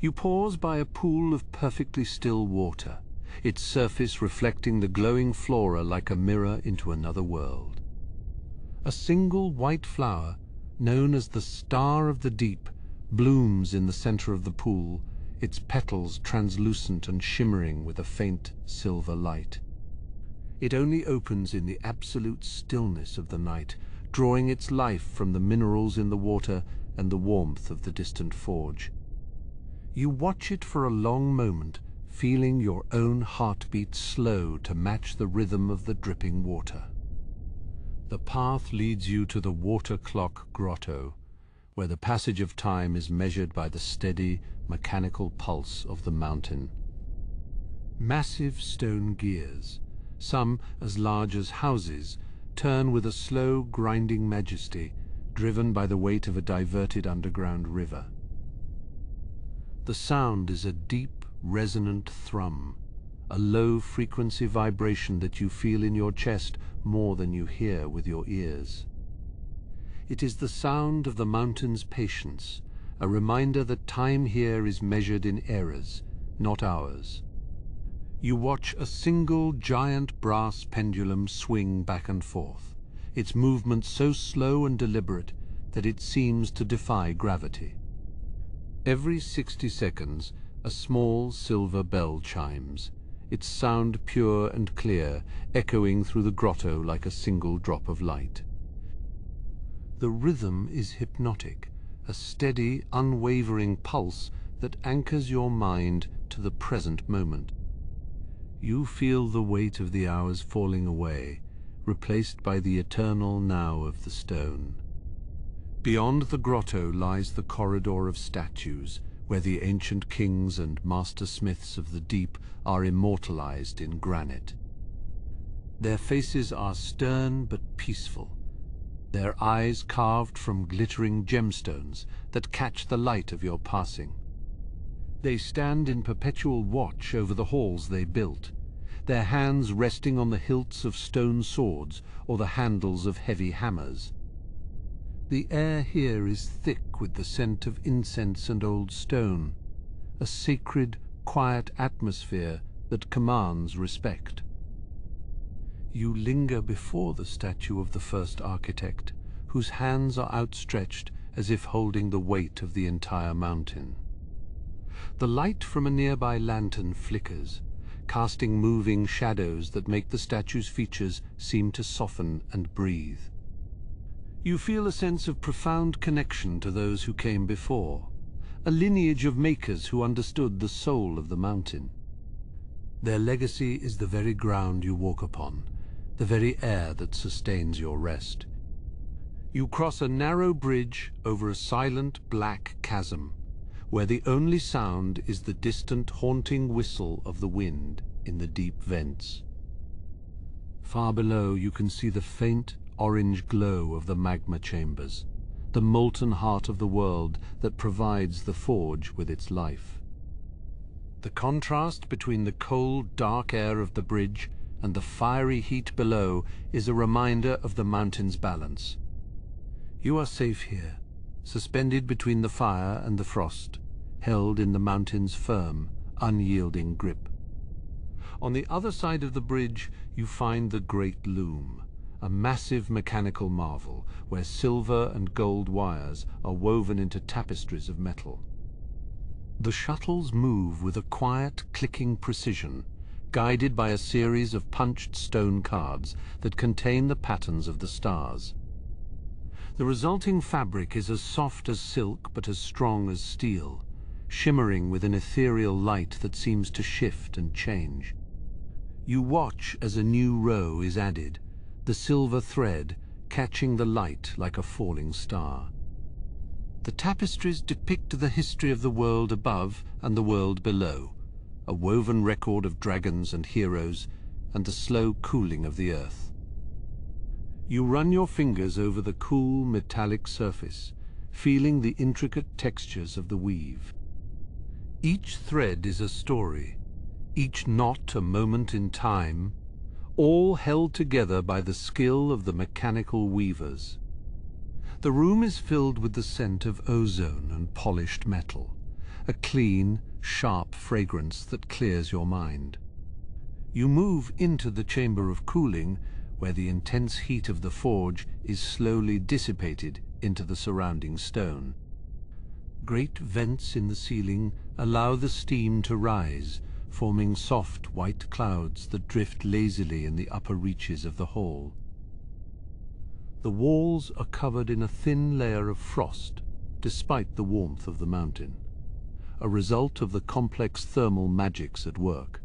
You pause by a pool of perfectly still water, its surface reflecting the glowing flora like a mirror into another world. A single white flower, known as the Star of the Deep, blooms in the center of the pool, its petals translucent and shimmering with a faint silver light. It only opens in the absolute stillness of the night, drawing its life from the minerals in the water and the warmth of the distant forge. You watch it for a long moment, feeling your own heartbeat slow to match the rhythm of the dripping water. The path leads you to the water clock grotto, where the passage of time is measured by the steady, mechanical pulse of the mountain. Massive stone gears, some as large as houses, turn with a slow, grinding majesty, driven by the weight of a diverted underground river. The sound is a deep, resonant thrum, a low-frequency vibration that you feel in your chest more than you hear with your ears. It is the sound of the mountain's patience, a reminder that time here is measured in eras, not hours. You watch a single giant brass pendulum swing back and forth, its movement so slow and deliberate that it seems to defy gravity. Every 60 seconds, a small silver bell chimes, its sound pure and clear, echoing through the grotto like a single drop of light. The rhythm is hypnotic, a steady, unwavering pulse that anchors your mind to the present moment. You feel the weight of the hours falling away, replaced by the eternal now of the stone. Beyond the grotto lies the corridor of statues, where the ancient kings and master smiths of the deep are immortalized in granite. Their faces are stern but peaceful, their eyes carved from glittering gemstones that catch the light of your passing. They stand in perpetual watch over the halls they built, their hands resting on the hilts of stone swords or the handles of heavy hammers. The air here is thick with the scent of incense and old stone, a sacred, quiet atmosphere that commands respect. You linger before the statue of the first architect, whose hands are outstretched as if holding the weight of the entire mountain. The light from a nearby lantern flickers, casting moving shadows that make the statue's features seem to soften and breathe. You feel a sense of profound connection to those who came before, a lineage of makers who understood the soul of the mountain. Their legacy is the very ground you walk upon, the very air that sustains your rest. You cross a narrow bridge over a silent black chasm, where the only sound is the distant haunting whistle of the wind in the deep vents. Far below you can see the faint orange glow of the magma chambers, the molten heart of the world that provides the forge with its life. The contrast between the cold, dark air of the bridge and the fiery heat below is a reminder of the mountain's balance. You are safe here, suspended between the fire and the frost, held in the mountain's firm, unyielding grip. On the other side of the bridge you find the Great Loom, a massive mechanical marvel where silver and gold wires are woven into tapestries of metal. The shuttles move with a quiet, clicking precision, guided by a series of punched stone cards that contain the patterns of the stars. The resulting fabric is as soft as silk but as strong as steel, shimmering with an ethereal light that seems to shift and change. You watch as a new row is added, the silver thread catching the light like a falling star. The tapestries depict the history of the world above and the world below, a woven record of dragons and heroes, and the slow cooling of the earth. You run your fingers over the cool metallic surface, feeling the intricate textures of the weave. Each thread is a story, each knot a moment in time, all held together by the skill of the mechanical weavers. The room is filled with the scent of ozone and polished metal, a clean, sharp fragrance that clears your mind. You move into the chamber of cooling, where the intense heat of the forge is slowly dissipated into the surrounding stone. Great vents in the ceiling allow the steam to rise, forming soft white clouds that drift lazily in the upper reaches of the hall. The walls are covered in a thin layer of frost, despite the warmth of the mountain, a result of the complex thermal magics at work.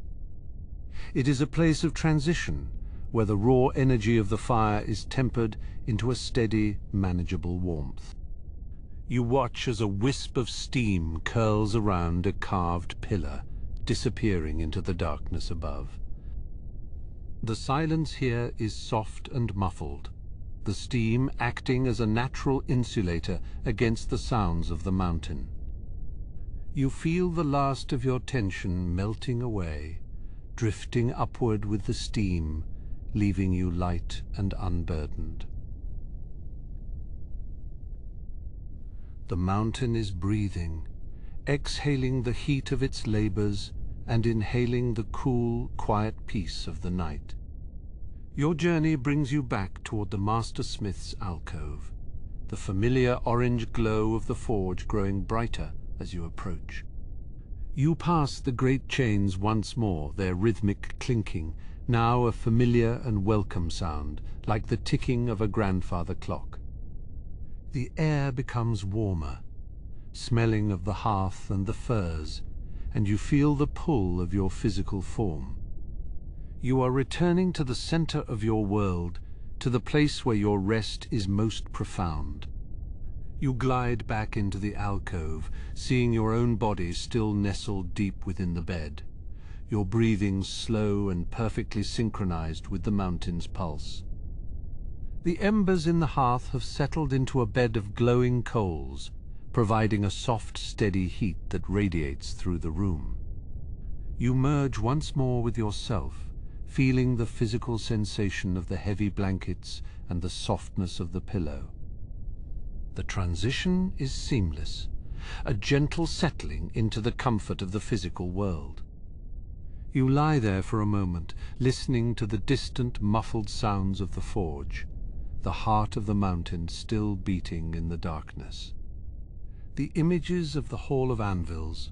It is a place of transition, where the raw energy of the fire is tempered into a steady, manageable warmth. You watch as a wisp of steam curls around a carved pillar, disappearing into the darkness above. The silence here is soft and muffled, the steam acting as a natural insulator against the sounds of the mountain. You feel the last of your tension melting away, drifting upward with the steam, leaving you light and unburdened. The mountain is breathing, exhaling the heat of its labors and inhaling the cool, quiet peace of the night. Your journey brings you back toward the master smith's alcove, the familiar orange glow of the forge growing brighter as you approach. You pass the great chains once more, their rhythmic clinking, now a familiar and welcome sound, like the ticking of a grandfather clock. The air becomes warmer, smelling of the hearth and the firs, and you feel the pull of your physical form. You are returning to the center of your world, to the place where your rest is most profound. You glide back into the alcove, seeing your own body still nestled deep within the bed, your breathing slow and perfectly synchronized with the mountain's pulse. The embers in the hearth have settled into a bed of glowing coals, providing a soft, steady heat that radiates through the room. You merge once more with yourself, feeling the physical sensation of the heavy blankets and the softness of the pillow. The transition is seamless, a gentle settling into the comfort of the physical world. You lie there for a moment, listening to the distant, muffled sounds of the forge, the heart of the mountain still beating in the darkness. The images of the Hall of Anvils,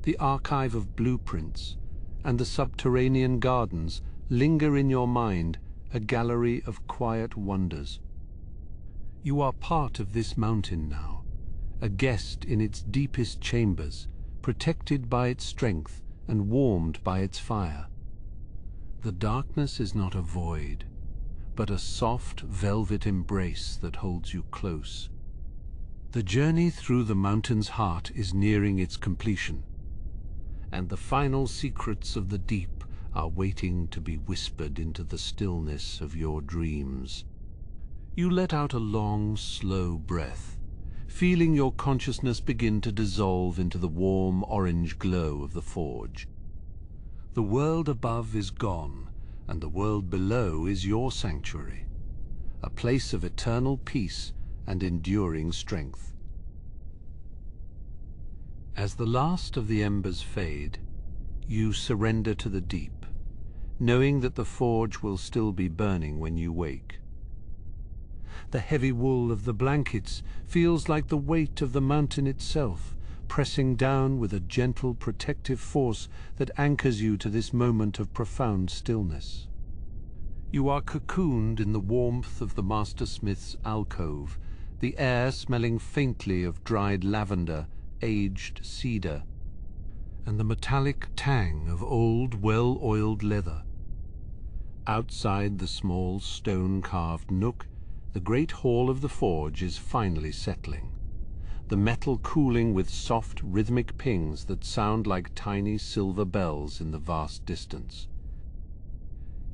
the archive of blueprints, and the subterranean gardens linger in your mind, a gallery of quiet wonders. You are part of this mountain now, a guest in its deepest chambers, protected by its strength and warmed by its fire. The darkness is not a void, but a soft velvet embrace that holds you close. The journey through the mountain's heart is nearing its completion, and the final secrets of the deep are waiting to be whispered into the stillness of your dreams. You let out a long, slow breath, feeling your consciousness begin to dissolve into the warm orange glow of the forge. The world above is gone, and the world below is your sanctuary, a place of eternal peace and enduring strength. As the last of the embers fade, you surrender to the deep, knowing that the forge will still be burning when you wake. The heavy wool of the blankets feels like the weight of the mountain itself, pressing down with a gentle protective force that anchors you to this moment of profound stillness. You are cocooned in the warmth of the master smith's alcove, the air smelling faintly of dried lavender, aged cedar, and the metallic tang of old, well-oiled leather. Outside the small stone-carved nook, the great hall of the forge is finally settling, the metal cooling with soft, rhythmic pings that sound like tiny silver bells in the vast distance.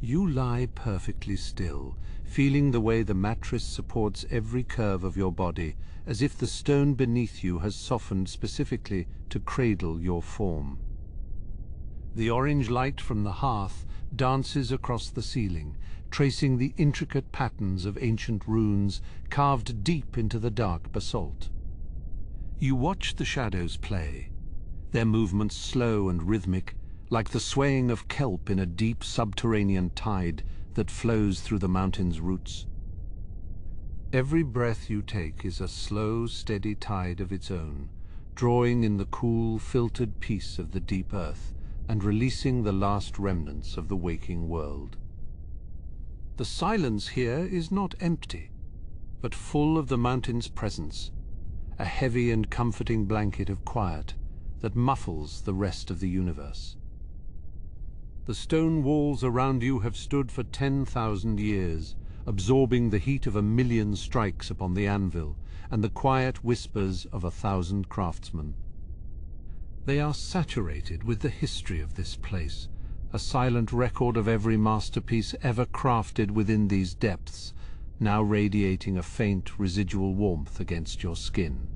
You lie perfectly still, feeling the way the mattress supports every curve of your body, as if the stone beneath you has softened specifically to cradle your form. The orange light from the hearth dances across the ceiling, tracing the intricate patterns of ancient runes carved deep into the dark basalt. You watch the shadows play, their movements slow and rhythmic, like the swaying of kelp in a deep subterranean tide that flows through the mountain's roots. Every breath you take is a slow, steady tide of its own, drawing in the cool, filtered peace of the deep earth and releasing the last remnants of the waking world. The silence here is not empty, but full of the mountain's presence, a heavy and comforting blanket of quiet that muffles the rest of the universe. The stone walls around you have stood for 10,000 years, absorbing the heat of 1,000,000 strikes upon the anvil and the quiet whispers of 1,000 craftsmen. They are saturated with the history of this place, a silent record of every masterpiece ever crafted within these depths, now radiating a faint residual warmth against your skin.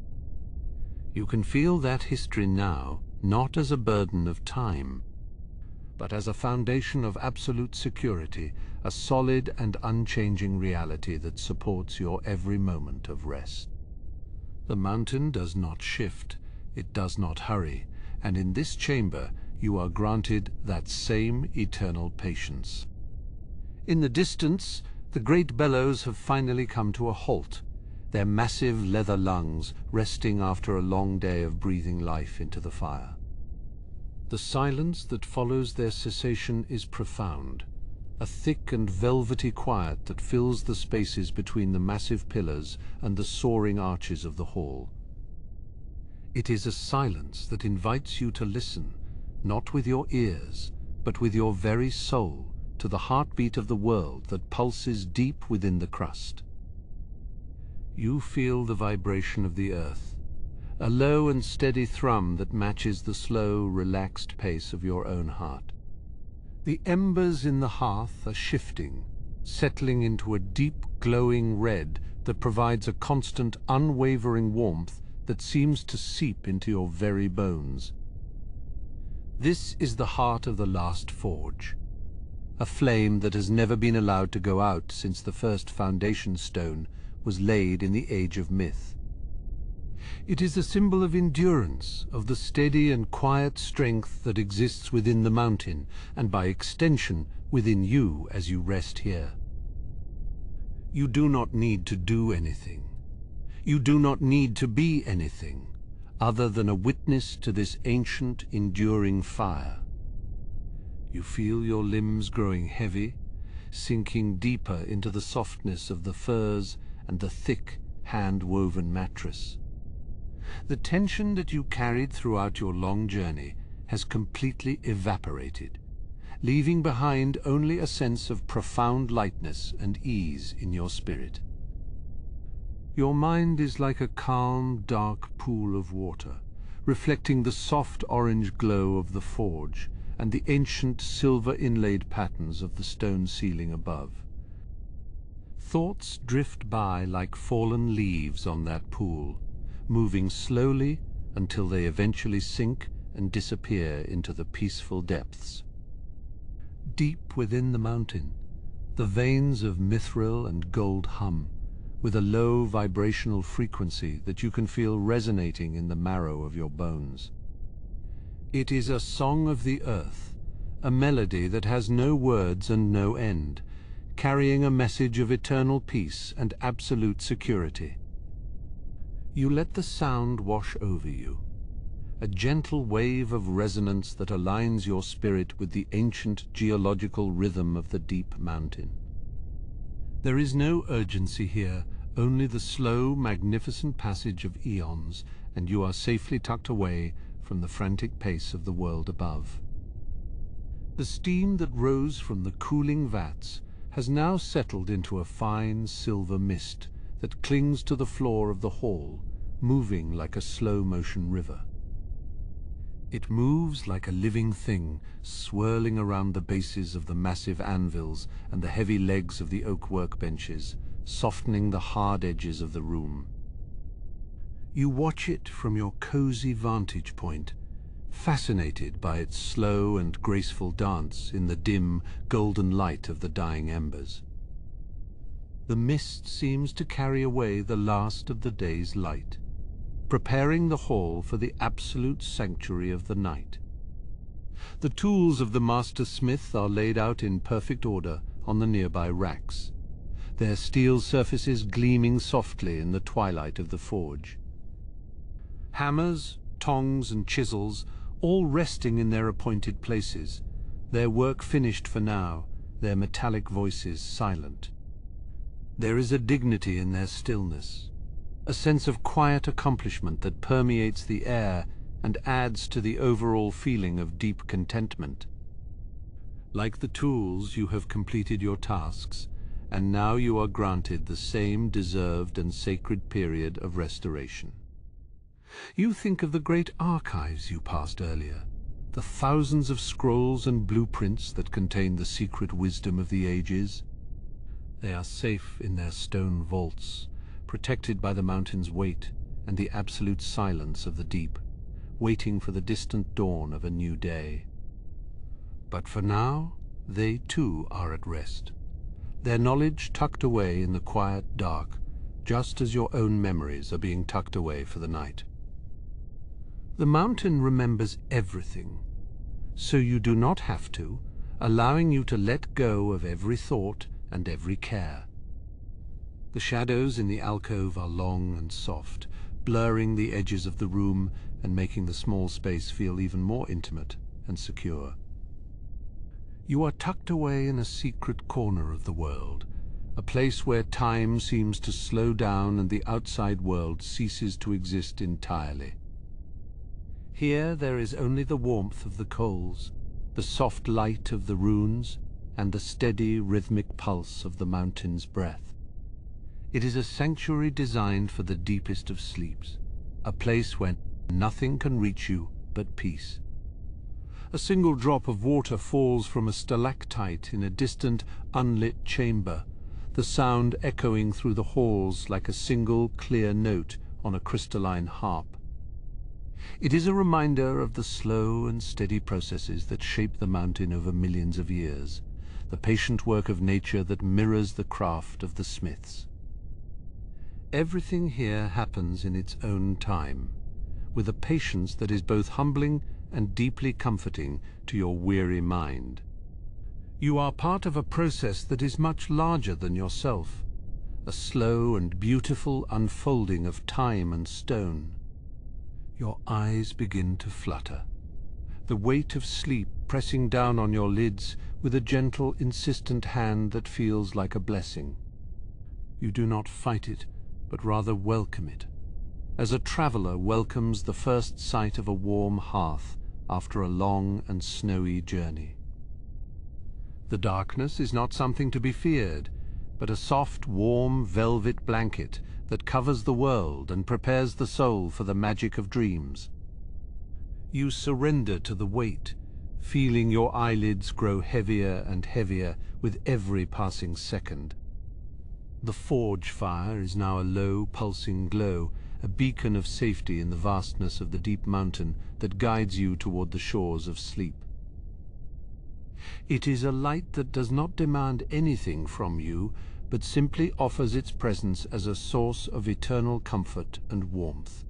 You can feel that history now, not as a burden of time, but as a foundation of absolute security, a solid and unchanging reality that supports your every moment of rest. The mountain does not shift, it does not hurry, and in this chamber you are granted that same eternal patience. In the distance, the great bellows have finally come to a halt, their massive leather lungs resting after a long day of breathing life into the fire. The silence that follows their cessation is profound, a thick and velvety quiet that fills the spaces between the massive pillars and the soaring arches of the hall. It is a silence that invites you to listen, not with your ears, but with your very soul, to the heartbeat of the world that pulses deep within the crust. You feel the vibration of the earth, a low and steady thrum that matches the slow, relaxed pace of your own heart. The embers in the hearth are shifting, settling into a deep, glowing red that provides a constant, unwavering warmth that seems to seep into your very bones. This is the heart of the last forge, a flame that has never been allowed to go out since the first foundation stone was laid in the age of myth. It is a symbol of endurance, of the steady and quiet strength that exists within the mountain, and by extension within you as you rest here. You do not need to do anything. You do not need to be anything other than a witness to this ancient, enduring fire. You feel your limbs growing heavy, sinking deeper into the softness of the furs and the thick, hand-woven mattress. The tension that you carried throughout your long journey has completely evaporated, leaving behind only a sense of profound lightness and ease in your spirit. Your mind is like a calm, dark pool of water, reflecting the soft orange glow of the forge and the ancient silver-inlaid patterns of the stone ceiling above. Thoughts drift by like fallen leaves on that pool, moving slowly until they eventually sink and disappear into the peaceful depths. Deep within the mountain, the veins of mithril and gold hum, with a low vibrational frequency that you can feel resonating in the marrow of your bones. It is a song of the earth, a melody that has no words and no end, carrying a message of eternal peace and absolute security. You let the sound wash over you, a gentle wave of resonance that aligns your spirit with the ancient geological rhythm of the deep mountain. There is no urgency here, only the slow, magnificent passage of eons, and you are safely tucked away from the frantic pace of the world above. The steam that rose from the cooling vats has now settled into a fine silver mist that clings to the floor of the hall, moving like a slow-motion river. It moves like a living thing, swirling around the bases of the massive anvils and the heavy legs of the oak workbenches, softening the hard edges of the room. You watch it from your cozy vantage point, fascinated by its slow and graceful dance in the dim, golden light of the dying embers. The mist seems to carry away the last of the day's light, preparing the hall for the absolute sanctuary of the night. The tools of the master smith are laid out in perfect order on the nearby racks, their steel surfaces gleaming softly in the twilight of the forge. Hammers, tongs and chisels, all resting in their appointed places, their work finished for now, their metallic voices silent. There is a dignity in their stillness, a sense of quiet accomplishment that permeates the air and adds to the overall feeling of deep contentment. Like the tools, you have completed your tasks, and now you are granted the same deserved and sacred period of restoration. You think of the great archives you passed earlier, the thousands of scrolls and blueprints that contain the secret wisdom of the ages. They are safe in their stone vaults, protected by the mountain's weight and the absolute silence of the deep, waiting for the distant dawn of a new day. But for now, they too are at rest, their knowledge tucked away in the quiet dark, just as your own memories are being tucked away for the night. The mountain remembers everything, so you do not have to, allowing you to let go of every thought and every care. The shadows in the alcove are long and soft, blurring the edges of the room and making the small space feel even more intimate and secure. You are tucked away in a secret corner of the world, a place where time seems to slow down and the outside world ceases to exist entirely. Here there is only the warmth of the coals, the soft light of the runes, and the steady rhythmic pulse of the mountain's breath. It is a sanctuary designed for the deepest of sleeps, a place where nothing can reach you but peace. A single drop of water falls from a stalactite in a distant, unlit chamber, the sound echoing through the halls like a single clear note on a crystalline harp. It is a reminder of the slow and steady processes that shape the mountain over millions of years, the patient work of nature that mirrors the craft of the smiths. Everything here happens in its own time, with a patience that is both humbling and deeply comforting to your weary mind. You are part of a process that is much larger than yourself, a slow and beautiful unfolding of time and stone. Your eyes begin to flutter, the weight of sleep pressing down on your lids with a gentle, insistent hand that feels like a blessing. You do not fight it, but rather welcome it, as a traveler welcomes the first sight of a warm hearth after a long and snowy journey. The darkness is not something to be feared, but a soft, warm velvet blanket that covers the world and prepares the soul for the magic of dreams. You surrender to the weight, feeling your eyelids grow heavier and heavier with every passing second. The forge fire is now a low, pulsing glow, a beacon of safety in the vastness of the deep mountain that guides you toward the shores of sleep. It is a light that does not demand anything from you, but simply offers its presence as a source of eternal comfort and warmth.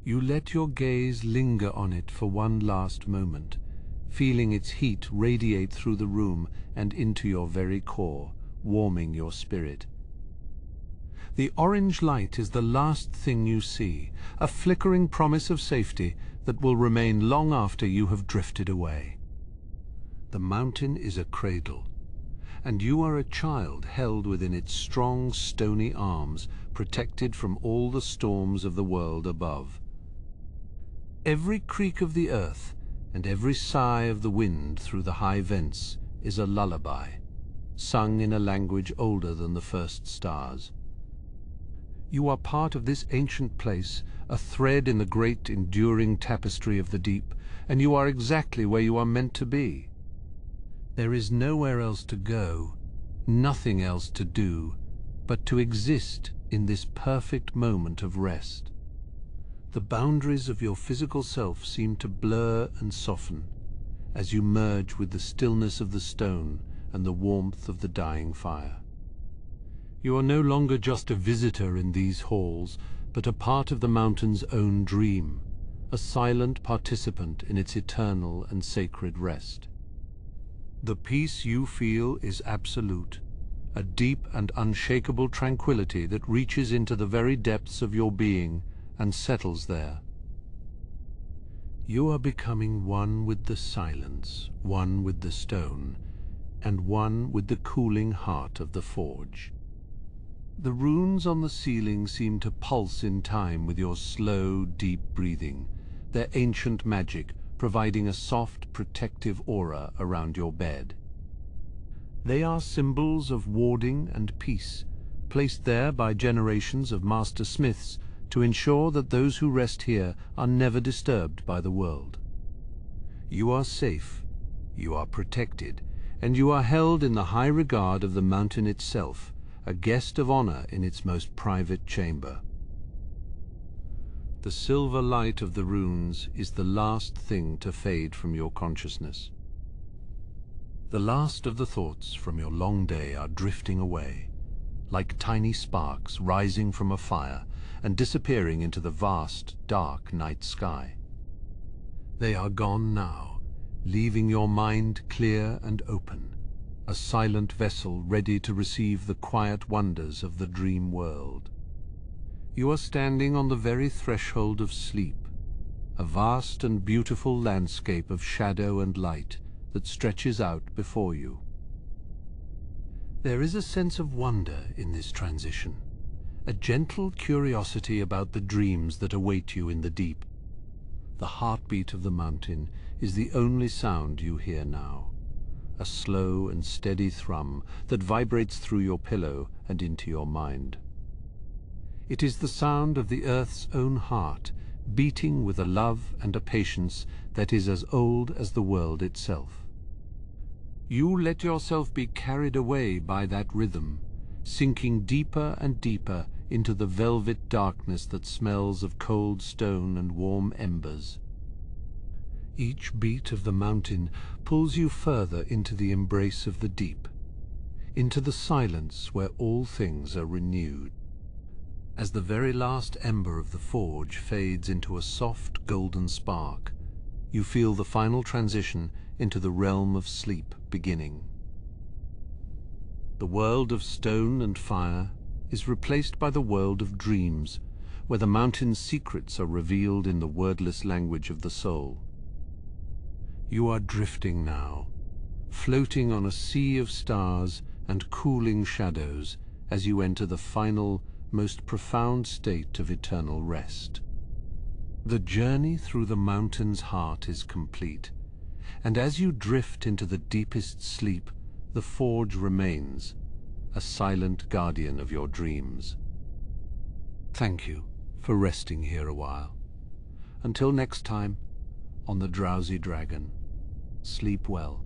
You let your gaze linger on it for one last moment, feeling its heat radiate through the room and into your very core, warming your spirit. The orange light is the last thing you see, a flickering promise of safety that will remain long after you have drifted away. The mountain is a cradle, and you are a child held within its strong, stony arms, protected from all the storms of the world above. Every creak of the earth and every sigh of the wind through the high vents is a lullaby, sung in a language older than the first stars. You are part of this ancient place, a thread in the great enduring tapestry of the deep, and you are exactly where you are meant to be. There is nowhere else to go, nothing else to do, but to exist in this perfect moment of rest. The boundaries of your physical self seem to blur and soften as you merge with the stillness of the stone and the warmth of the dying fire. You are no longer just a visitor in these halls, but a part of the mountain's own dream, a silent participant in its eternal and sacred rest. The peace you feel is absolute, a deep and unshakable tranquility that reaches into the very depths of your being and settles there. You are becoming one with the silence, one with the stone, and one with the cooling heart of the forge. The runes on the ceiling seem to pulse in time with your slow, deep breathing, their ancient magic providing a soft, protective aura around your bed. They are symbols of warding and peace, placed there by generations of master smiths to ensure that those who rest here are never disturbed by the world. You are safe, you are protected, and you are held in the high regard of the mountain itself, a guest of honor in its most private chamber. The silver light of the runes is the last thing to fade from your consciousness. The last of the thoughts from your long day are drifting away, like tiny sparks rising from a fire and disappearing into the vast, dark night sky. They are gone now, leaving your mind clear and open, a silent vessel ready to receive the quiet wonders of the dream world. You are standing on the very threshold of sleep, a vast and beautiful landscape of shadow and light that stretches out before you. There is a sense of wonder in this transition, a gentle curiosity about the dreams that await you in the deep. The heartbeat of the mountain is the only sound you hear now, a slow and steady thrum that vibrates through your pillow and into your mind. It is the sound of the earth's own heart, beating with a love and a patience that is as old as the world itself. You let yourself be carried away by that rhythm, sinking deeper and deeper into the velvet darkness that smells of cold stone and warm embers. Each beat of the mountain pulls you further into the embrace of the deep, into the silence where all things are renewed. As the very last ember of the forge fades into a soft golden spark, you feel the final transition into the realm of sleep beginning. The world of stone and fire is replaced by the world of dreams, where the mountain's secrets are revealed in the wordless language of the soul. You are drifting now, floating on a sea of stars and cooling shadows as you enter the final, most profound state of eternal rest. The journey through the mountain's heart is complete, and as you drift into the deepest sleep, the forge remains, a silent guardian of your dreams. Thank you for resting here a while. Until next time, on the Drowsy Dragon, sleep well.